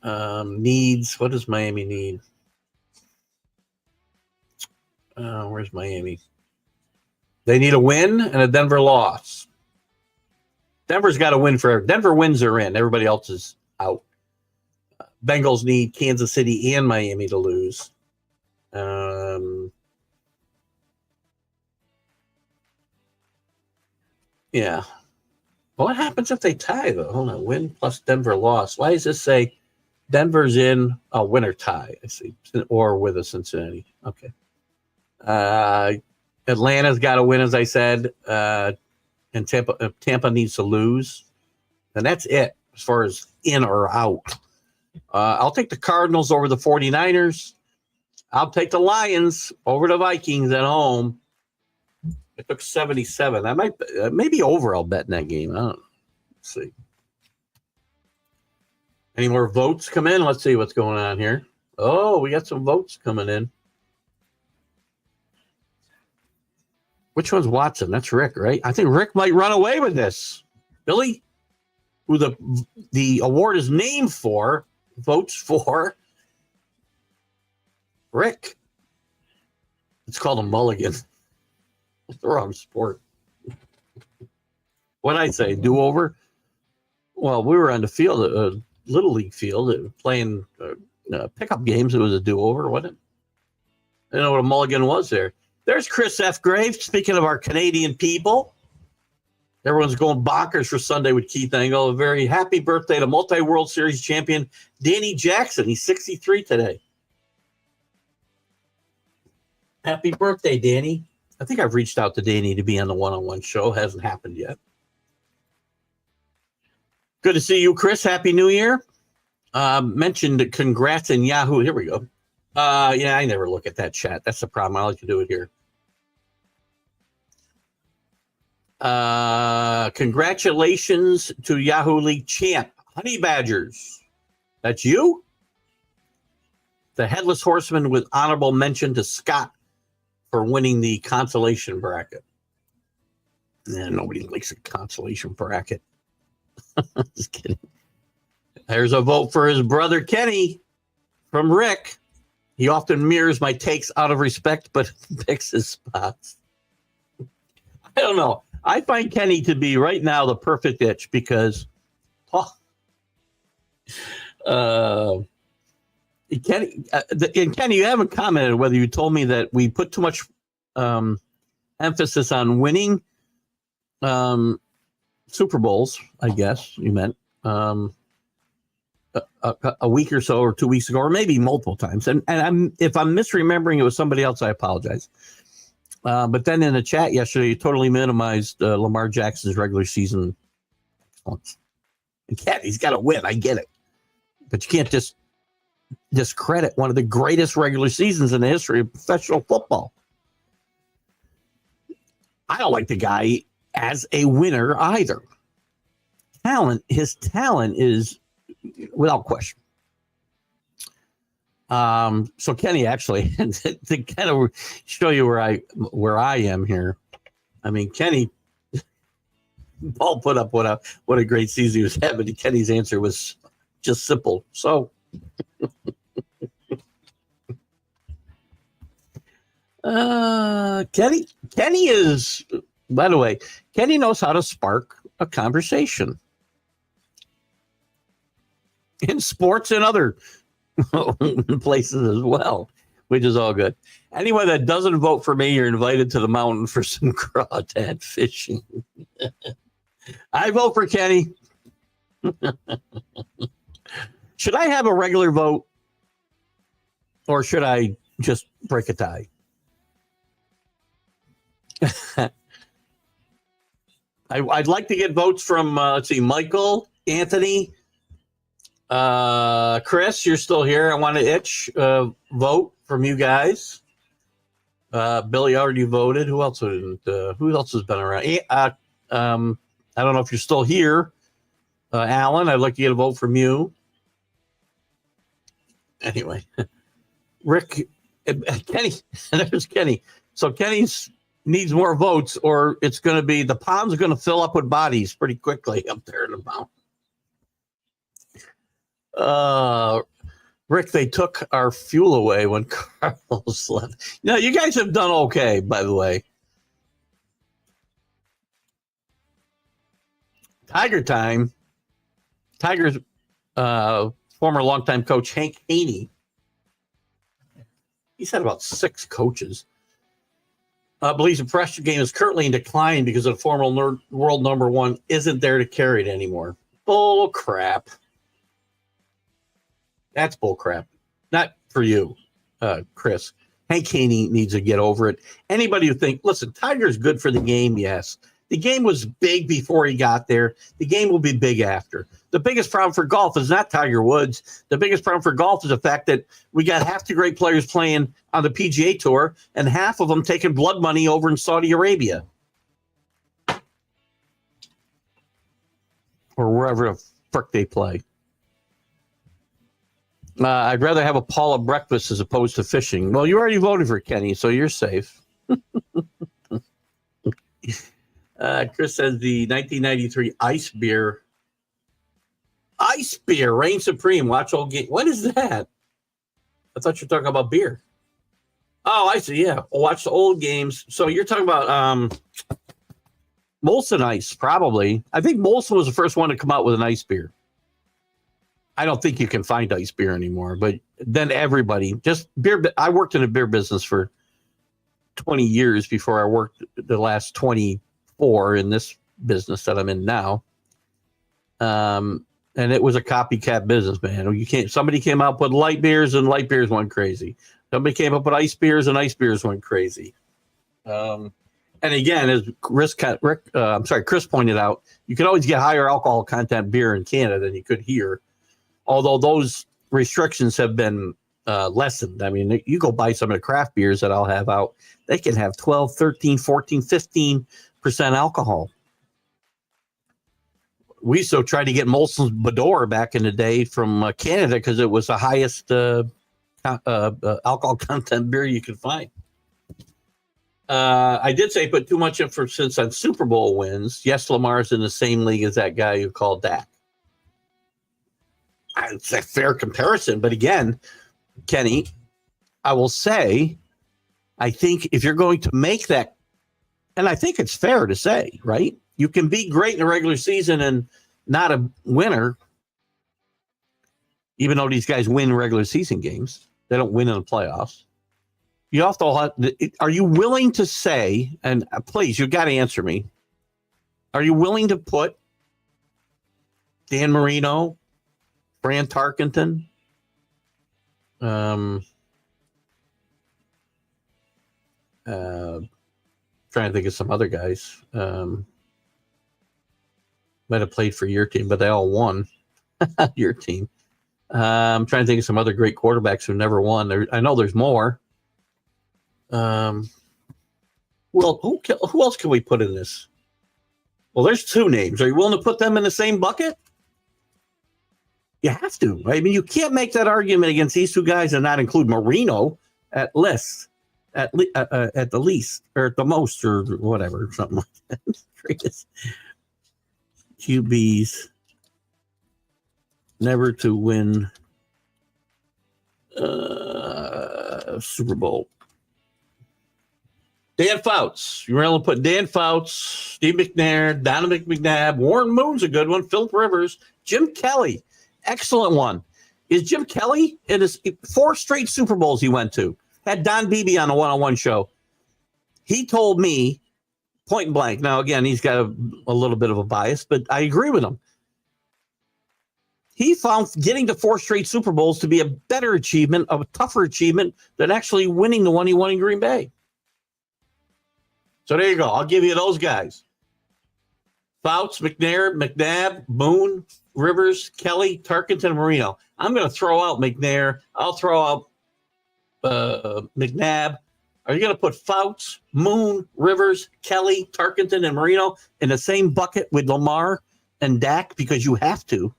Needs. What does Miami need? Where's Miami? They need a win and a Denver loss. Denver's got to win for Denver wins are in. Everybody else is out. Bengals need Kansas City and Miami to lose. Yeah. What happens if they tie, though? Hold on. Win plus Denver loss. Why does this say Denver's in a win or tie? I see. Or with a Cincinnati. Okay. Atlanta's got to win, as I said. And Tampa needs to lose. And that's it as far as in or out. I'll take the Cardinals over the 49ers. I'll take the Lions over the Vikings at home. I took 77. I might maybe over. I'll bet in that game. I don't know. Let's see. Any more votes come in? Let's see what's going on here. Oh, we got some votes coming in. Which one's Watson? That's Rick, right? I think Rick might run away with this. Billy, who the award is named for, votes for Rick. It's called a mulligan. It's the wrong sport. What'd I say? Do-over? Well, we were on the field, Little League field, playing pickup games. It was a do-over, wasn't it? I don't know what a mulligan was there. There's Chris F. Graves. Speaking of our Canadian people, everyone's going bonkers for Sunday with Keith Engle. A very happy birthday to multi-World Series champion Danny Jackson. He's 63 today. Happy birthday, Danny. I think I've reached out to Danny to be on the one-on-one show. Hasn't happened yet. Good to see you, Chris. Happy New Year. Mentioned congrats in Yahoo. Here we go. Yeah, I never look at that chat. That's the problem. I like to do it here. Congratulations to Yahoo League champ, Honey Badgers. That's you? The Headless Horseman with honorable mention to Scott for winning the consolation bracket. Nobody likes a consolation bracket. Just kidding. There's a vote for his brother Kenny from Rick. He often mirrors my takes out of respect, but picks his spots. I don't know. I find Kenny to be right now the perfect itch because Kenny, you haven't commented whether you told me that we put too much emphasis on winning Super Bowls, I guess you meant, a week or so or 2 weeks ago, or maybe multiple times. And if I'm misremembering, it was somebody else, I apologize. But then in the chat yesterday, you totally minimized Lamar Jackson's regular season excellence. And he's got to win. I get it. But you can't just discredit one of the greatest regular seasons in the history of professional football. I don't like the guy as a winner either. His talent is without question. So Kenny, actually, to kind of show you where I am here. I mean, Kenny, Paul put up what a great season he was having. Kenny's answer was just simple. So Kenny is, by the way, Kenny knows how to spark a conversation in sports and other places as well, which is all good. Anyone that doesn't vote for me, you're invited to the mountain for some crawdad fishing. I vote for Kenny. Should I have a regular vote, or should I just break a tie? I'd like to get votes from, let's see, Michael, Anthony, Chris, you're still here. I want to vote from you guys. Billy already voted. Who else didn't? Who else has been around? I don't know if you're still here. Alan, I'd like to get a vote from you. Anyway, Rick, Kenny, there's Kenny. So Kenny's needs more votes, or it's going to be the pond's going to fill up with bodies pretty quickly up there in the mountain. Rick, they took our fuel away when Carlos left. You know, you guys have done okay, by the way. Tiger time. Tigers former longtime coach Hank Haney. He's had about 6 coaches. Believes the pressure game is currently in decline because the former world number 1 isn't there to carry it anymore. Bull crap. That's bull crap. Not for you, Chris. Hank Haney needs to get over it. Anybody who think, listen, Tiger's good for the game, yes. The game was big before he got there. The game will be big after. The biggest problem for golf is not Tiger Woods. The biggest problem for golf is the fact that we got half the great players playing on the PGA Tour and half of them taking blood money over in Saudi Arabia. Or wherever the frick they play. I'd rather have a Paula breakfast as opposed to fishing. Well, you already voted for Kenny, so you're safe. Chris says the 1993 ice beer. Ice beer, reign supreme. Watch old game. What is that? I thought you were talking about beer. Oh, I see. Yeah, watch the old games. So you're talking about Molson Ice, probably. I think Molson was the first one to come out with an ice beer. I don't think you can find ice beer anymore, but then everybody just beer. I worked in a beer business for 20 years before I worked the last 24 in this business that I'm in now. And it was a copycat business, man. You can't. Somebody came out with light beers and light beers went crazy. Somebody came up with ice beers and ice beers went crazy. And again, as Chris pointed out, you can always get higher alcohol content beer in Canada than you could here. Although those restrictions have been lessened. I mean, you go buy some of the craft beers that I'll have out, they can have 12, 13, 14, 15% alcohol. We used to try to get Molson's Bador back in the day from Canada because it was the highest alcohol content beer you could find. I did say put too much emphasis on Super Bowl wins. Yes, Lamar's in the same league as that guy who called Dak. It's a fair comparison, but again, Kenny, I will say, I think if you're going to make that, and I think it's fair to say, right? You can be great in the regular season and not a winner, even though these guys win regular season games. They don't win in the playoffs. You have to. Are you willing to say, and please, you got to answer me, are you willing to put Dan Marino, Fran Tarkenton, trying to think of some other guys. Might have played for your team, but they all won. Your team. I'm trying to think of some other great quarterbacks who never won. I know there's more. Well, who else can we put in this? Well, there's 2 names. Are you willing to put them in the same bucket? You have to. I mean, you can't make that argument against these 2 guys and not include Marino at the least, or at the most, or whatever, something like that. QBs never to win Super Bowl. Dan Fouts. You're willing to put Dan Fouts, Steve McNair, Donovan McNabb, Warren Moon's a good one, Philip Rivers, Jim Kelly. Excellent one. Is Jim Kelly in his 4 straight Super Bowls he went to? Had Don Beebe on a one-on-one show. He told me, point blank. Now, again, he's got a little bit of a bias, but I agree with him. He found getting to 4 straight Super Bowls to be a better achievement, a tougher achievement than actually winning the one he won in Green Bay. So there you go. I'll give you those guys. Fouts, McNair, McNabb, Boone, Rivers, Kelly, Tarkenton, Marino. I'm going to throw out McNair. I'll throw out McNabb. Are you going to put Fouts, Moon, Rivers, Kelly, Tarkenton, and Marino in the same bucket with Lamar and Dak? Because you have to.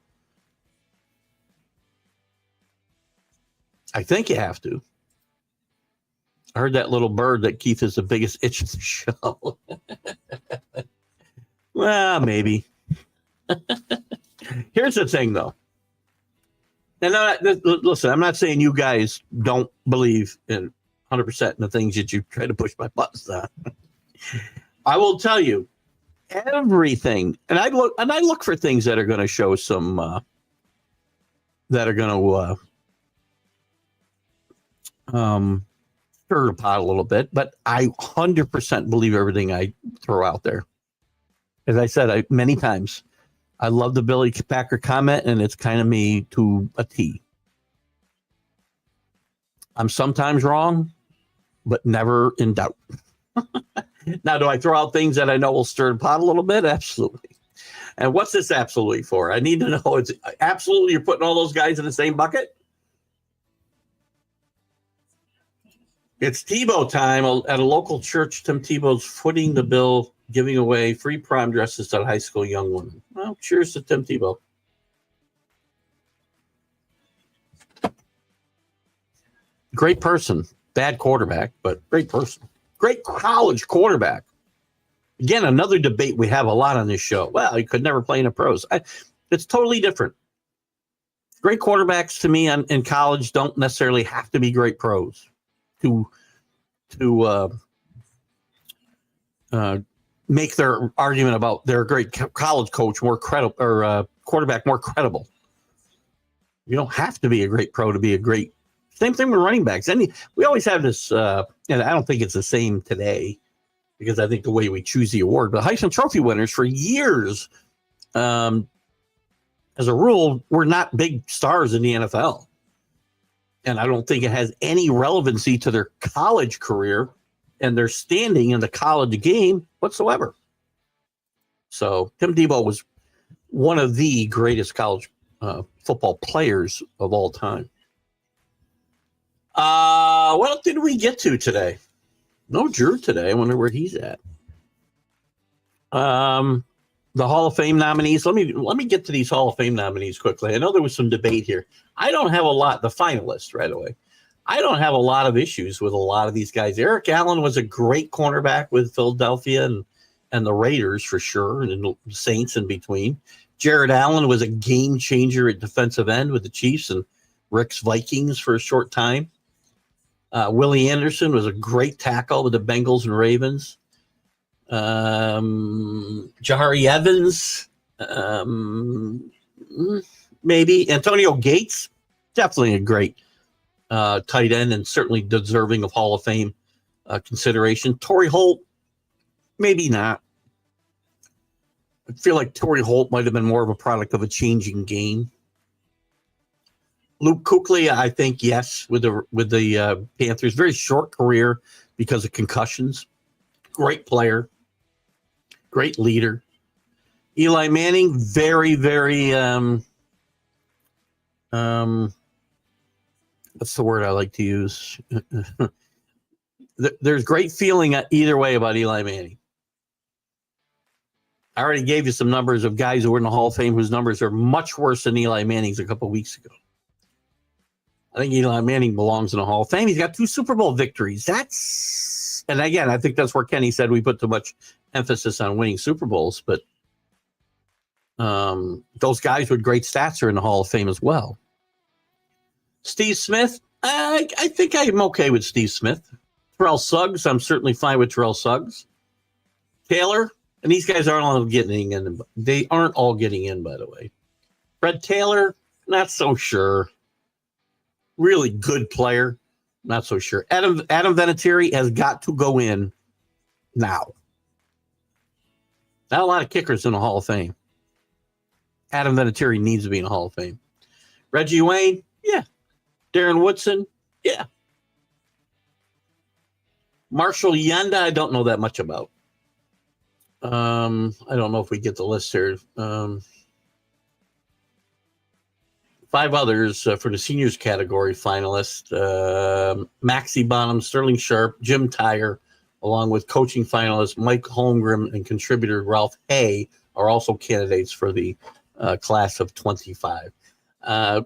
I think you have to. I heard that little bird that Keith is the biggest itch of the show. Well, maybe. Here's the thing, though. And listen, I'm not saying you guys don't believe in 100% in the things that you try to push my buttons on. I will tell you everything, and I look for things that are going to show some that are going to stir the pot a little bit. But I 100% believe everything I throw out there. As I said many times, I love the Billy Packer comment, and it's kind of me to a T. I'm sometimes wrong, but never in doubt. Now, do I throw out things that I know will stir the pot a little bit? Absolutely. And what's this absolutely for? I need to know. It's absolutely you're putting all those guys in the same bucket? It's Tebow time at a local church. Tim Tebow's footing the bill, giving away free prom dresses to high school young women. Well, cheers to Tim Tebow. Great person. Bad quarterback, but great person. Great college quarterback. Again, another debate we have a lot on this show. Well, he could never play in the pros. It's totally different. Great quarterbacks to me in college don't necessarily have to be great pros to make their argument about their great college coach more credible or quarterback more credible. You don't have to be a great pro to be a great. Same thing with running backs. And we always have this, and I don't think it's the same today because I think the way we choose the award, but Heisman Trophy winners for years, as a rule, were not big stars in the NFL. And I don't think it has any relevancy to their college career and their standing in the college game whatsoever. So Tim Tebow was one of the greatest college football players of all time. What did we get to today? No Drew today. I wonder where he's at. The Hall of Fame nominees. Let me get to these Hall of Fame nominees quickly. I know there was some debate here. I don't have a lot. The finalists right away. I don't have a lot of issues with a lot of these guys. Eric Allen was a great cornerback with Philadelphia and the Raiders for sure, and the Saints in between. Jared Allen was a game changer at defensive end with the Chiefs and Rick's Vikings for a short time. Willie Anderson was a great tackle with the Bengals and Ravens. Jahari Evans, maybe. Antonio Gates, definitely a great tight end and certainly deserving of Hall of Fame consideration. Torrey Holt, maybe not. I feel like Torrey Holt might have been more of a product of a changing game. Luke Kuechly, I think, yes, with the Panthers. Very short career because of concussions. Great player. Great leader. Eli Manning, very, very, what's the word I like to use? There's great feeling either way about Eli Manning. I already gave you some numbers of guys who were in the Hall of Fame whose numbers are much worse than Eli Manning's a couple of weeks ago. I think Eli Manning belongs in the Hall of Fame. He's got 2 Super Bowl victories. And again, I think that's where Kenny said we put too much emphasis on winning Super Bowls, but those guys with great stats are in the Hall of Fame as well. Steve Smith, I think I'm okay with Steve Smith. Terrell Suggs, I'm certainly fine with Terrell Suggs. Taylor, and these guys aren't all getting in. They aren't all getting in, by the way. Fred Taylor, not so sure. Really good player, not so sure. Adam Vinatieri has got to go in now. Not a lot of kickers in the Hall of Fame. Adam Vinatieri needs to be in the Hall of Fame. Reggie Wayne, yeah. Darren Woodson, yeah. Marshall Yanda, I don't know that much about. I don't know if we get the list here. 5 others for the seniors category finalists. Maxie Bonham, Sterling Sharp, Jim Tyre, along with coaching finalists Mike Holmgren and contributor Ralph Hay are also candidates for the class of 25. The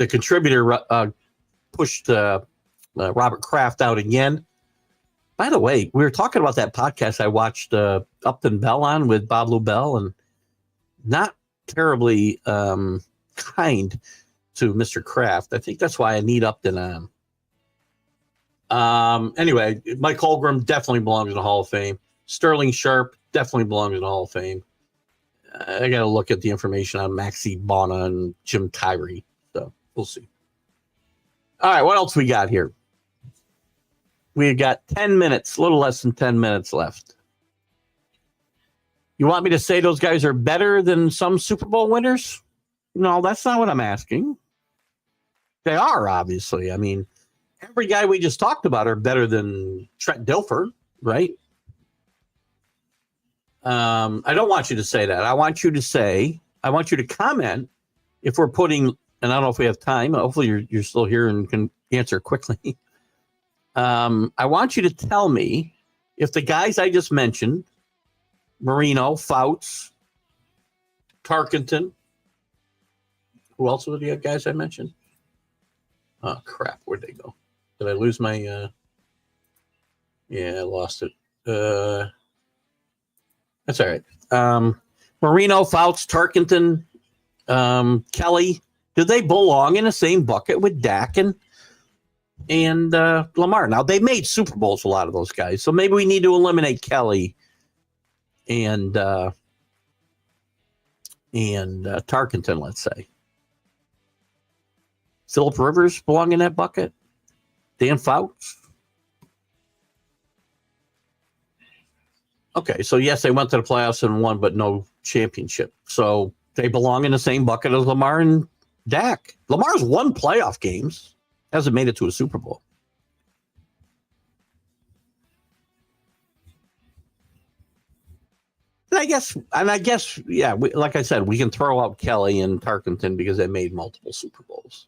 contributor pushed Robert Kraft out again. By the way, we were talking about that podcast I watched Upton Bell on with Bob Lubell, and not terribly kind to Mr. Kraft. I think that's why I need Upton on. Anyway, Mike Holmgren definitely belongs in the Hall of Fame. Sterling Sharp definitely belongs in the Hall of Fame. I got to look at the information on Maxie Bona and Jim Tyree. So we'll see. All right, what else we got here? We got 10 minutes, a little less than 10 minutes left. You want me to say those guys are better than some Super Bowl winners? No, that's not what I'm asking. They are, obviously. I mean, every guy we just talked about are better than Trent Dilfer, right? I don't want you to say that. I want you to comment if we're putting, and I don't know if we have time. Hopefully you're still here and can answer quickly. I want you to tell me if the guys I just mentioned, Marino, Fouts, Tarkenton, who else were the guys I mentioned? Oh, crap. Where'd they go? Did I lose my... Yeah, I lost it. That's all right. Marino, Fouts, Tarkenton, Kelly, do they belong in the same bucket with Dak and Lamar? Now, they made Super Bowls, a lot of those guys, so maybe we need to eliminate Kelly and Tarkenton, let's say. Phillip Rivers belong in that bucket? Dan Fouts? Okay, so yes, they went to the playoffs and won, but no championship. So they belong in the same bucket as Lamar and Dak. Lamar's won playoff games, hasn't made it to a Super Bowl. And I guess, yeah, like I said, we can throw out Kelly and Tarkenton because they made multiple Super Bowls.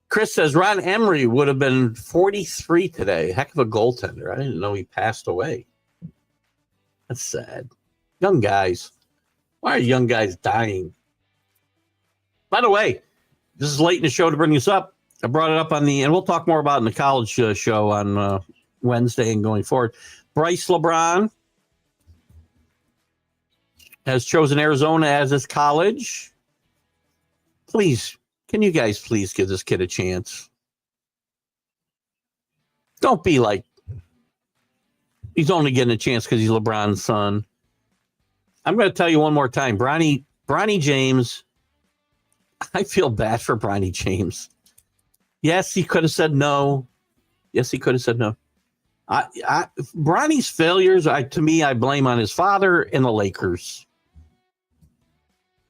Chris says Ron Emery would have been 43 today. Heck of a goaltender. I didn't know he passed away. That's sad. Young guys. Why are young guys dying? By the way, this is late in the show to bring this up. I brought it up and we'll talk more about it in the college show on Wednesday and going forward. Bryce LeBron has chosen Arizona as his college. Please, can you guys please give this kid a chance? Don't be like he's only getting a chance because he's LeBron's son. I'm going to tell you one more time. Bronny James, I feel bad for Bronny James. Yes, he could have said no. Bronny's failures, to me, I blame on his father and the Lakers.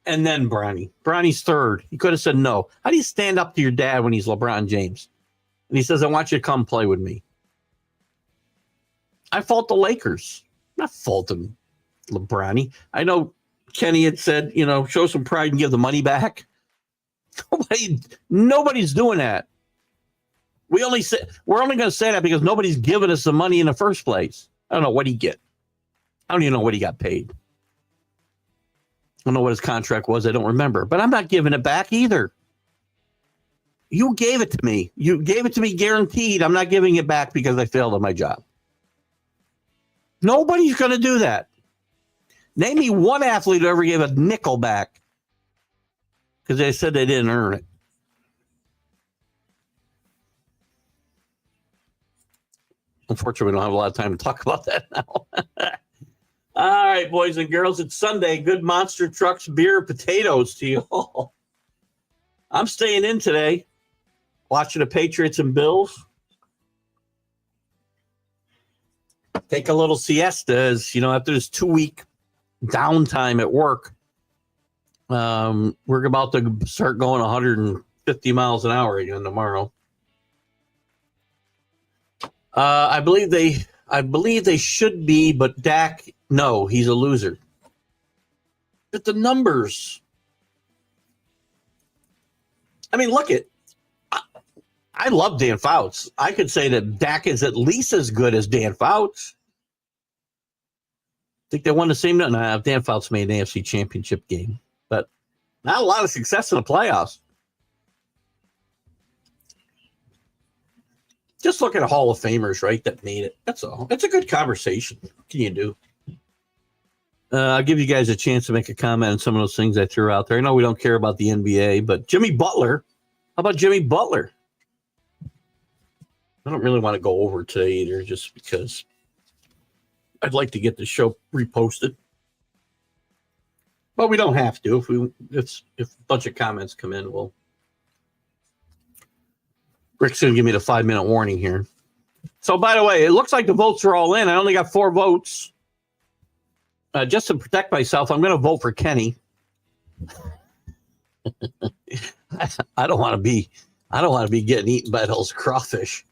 And then Bronny. Bronny's third. He could have said no. How do you stand up to your dad when he's LeBron James? And he says, I want you to come play with me. I fault the Lakers. I'm not faulting LeBronny. I know Kenny had said, show some pride and give the money back. Nobody's doing that. We're only going to say that because nobody's giving us the money in the first place. I don't know what he get. I don't even know what he got paid. I don't know what his contract was. I don't remember. But I'm not giving it back either. You gave it to me. You gave it to me guaranteed. I'm not giving it back because I failed at my job. Nobody's going to do that. Name me one athlete who ever gave a nickel back because they said they didn't earn it. Unfortunately, we don't have a lot of time to talk about that now. All right, boys and girls, it's Sunday. Good Monster Trucks, beer, potatoes to you all. I'm staying in today, watching the Patriots and Bills. Take a little siesta as, after this 2-week downtime at work. We're about to start going 150 miles an hour again tomorrow. I believe they should be, but Dak, no, he's a loser. But the numbers. I mean, look at. I love Dan Fouts. I could say that Dak is at least as good as Dan Fouts. I think they won the same. No, Dan Fouts made an AFC Championship game, but not a lot of success in the playoffs. Just look at the Hall of Famers, right, that made it. That's all. It's a good conversation. What can you do? I'll give you guys a chance to make a comment on some of those things I threw out there. I know we don't care about the NBA, but Jimmy Butler. How about Jimmy Butler? I don't really want to go over today either, just because I'd like to get the show reposted. But we don't have to. If a bunch of comments come in, Rick's going to give me the 5-minute warning here. So, by the way, it looks like the votes are all in. I only got 4 votes. Just to protect myself, I'm going to vote for Kenny. I don't want to be getting eaten by those crawfish.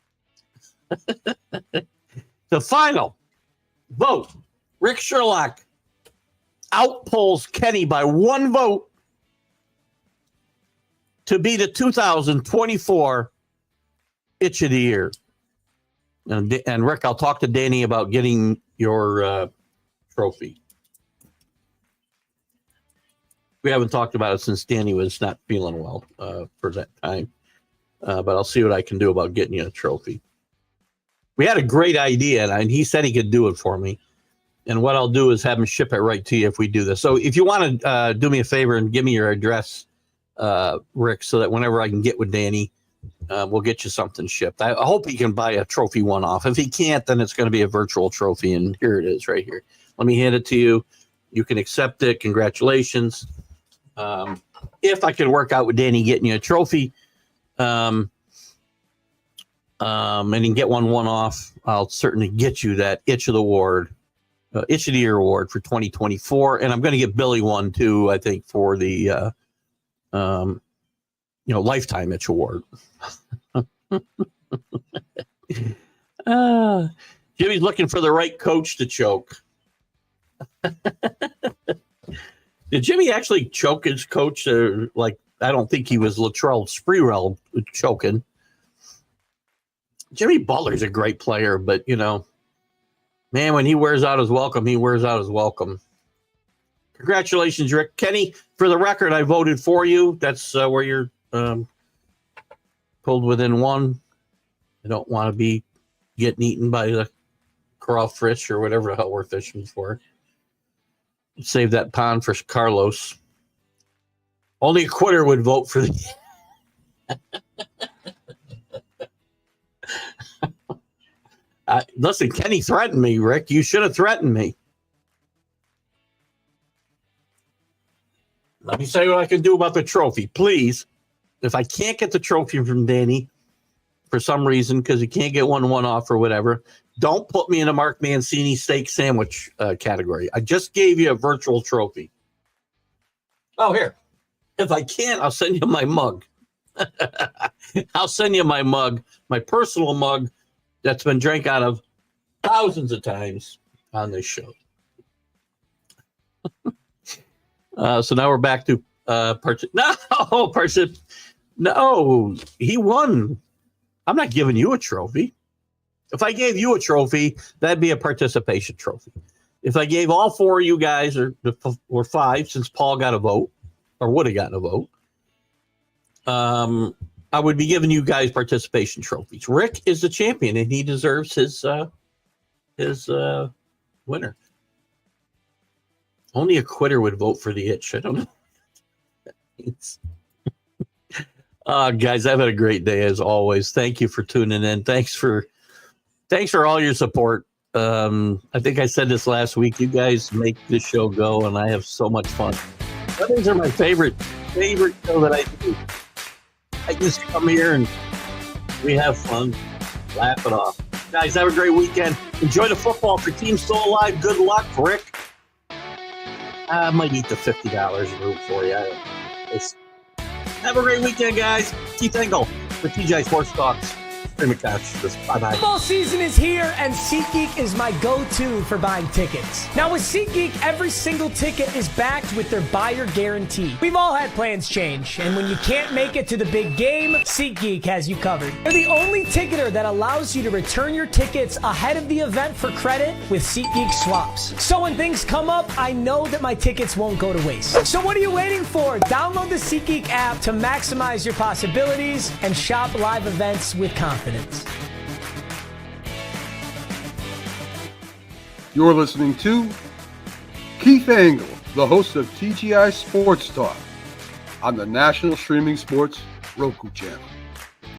The final vote: Rick Sherlock outpolls Kenny by 1 vote to be the 2024 Itch of the Year. And Rick, I'll talk to Danny about getting your trophy. We haven't talked about it since Danny was not feeling well for that time. But I'll see what I can do about getting you a trophy. We had a great idea, and he said he could do it for me. And what I'll do is have him ship it right to you if we do this. So if you want to do me a favor and give me your address, Rick, so that whenever I can get with Danny, we'll get you something shipped. I hope he can buy a trophy one-off. If he can't, then it's going to be a virtual trophy, and here it is right here. Let me hand it to you. You can accept it. Congratulations. If I can work out with Danny getting you a trophy, and you can get one-off, I'll certainly get you that Itch of the Year award for 2024, and I'm going to get Billy one too. I think for the lifetime Itch award. Jimmy's looking for the right coach to choke. Did Jimmy actually choke his coach? I don't think he was Latrell Sprewell choking. Jimmy Butler's a great player, but, man, when he wears out his welcome, he wears out his welcome. Congratulations, Rick. Kenny, for the record, I voted for you. That's where you're pulled within 1. I don't want to be getting eaten by the crawfish or whatever the hell we're fishing for. Save that pond for Carlos. Only a quitter would vote for the... Listen, Kenny threatened me, Rick. You should have threatened me. Let me say what I can do about the trophy, please. If I can't get the trophy from Danny for some reason, because he can't get one off or whatever, don't put me in a Mark Mancini steak sandwich category. I just gave you a virtual trophy. Oh, here. If I can't, I'll send you my mug. I'll send you my mug, my personal mug that's been drank out of thousands of times on this show. So now we're back to No, he won. I'm not giving you a trophy. If I gave you a trophy, that'd be a participation trophy. If I gave all 4 of you guys, or 5, since Paul got a vote, or would have gotten a vote, I would be giving you guys participation trophies. Rick is the champion, and he deserves his winner. Only a quitter would vote for the Itch. I don't know. Guys, I've had a great day as always. Thank you for tuning in. Thanks for all your support. I think I said this last week. You guys make this show go, and I have so much fun. These are my favorite show that I do. I just come here and we have fun, laugh it off. Guys, have a great weekend. Enjoy the football. For Team Still Alive, good luck, Rick. I might eat the $50 room for you. Have a great weekend, guys. Keith Engle for TGI Sports Talks. Bye-bye. Football season is here, and SeatGeek is my go-to for buying tickets. Now, with SeatGeek, every single ticket is backed with their buyer guarantee. We've all had plans change, and when you can't make it to the big game, SeatGeek has you covered. They're the only ticketer that allows you to return your tickets ahead of the event for credit with SeatGeek swaps. So when things come up, I know that my tickets won't go to waste. So what are you waiting for? Download the SeatGeek app to maximize your possibilities and shop live events with confidence. You're listening to Keith Engle, the host of TGI Sports Talk on the National Streaming Sports Roku channel.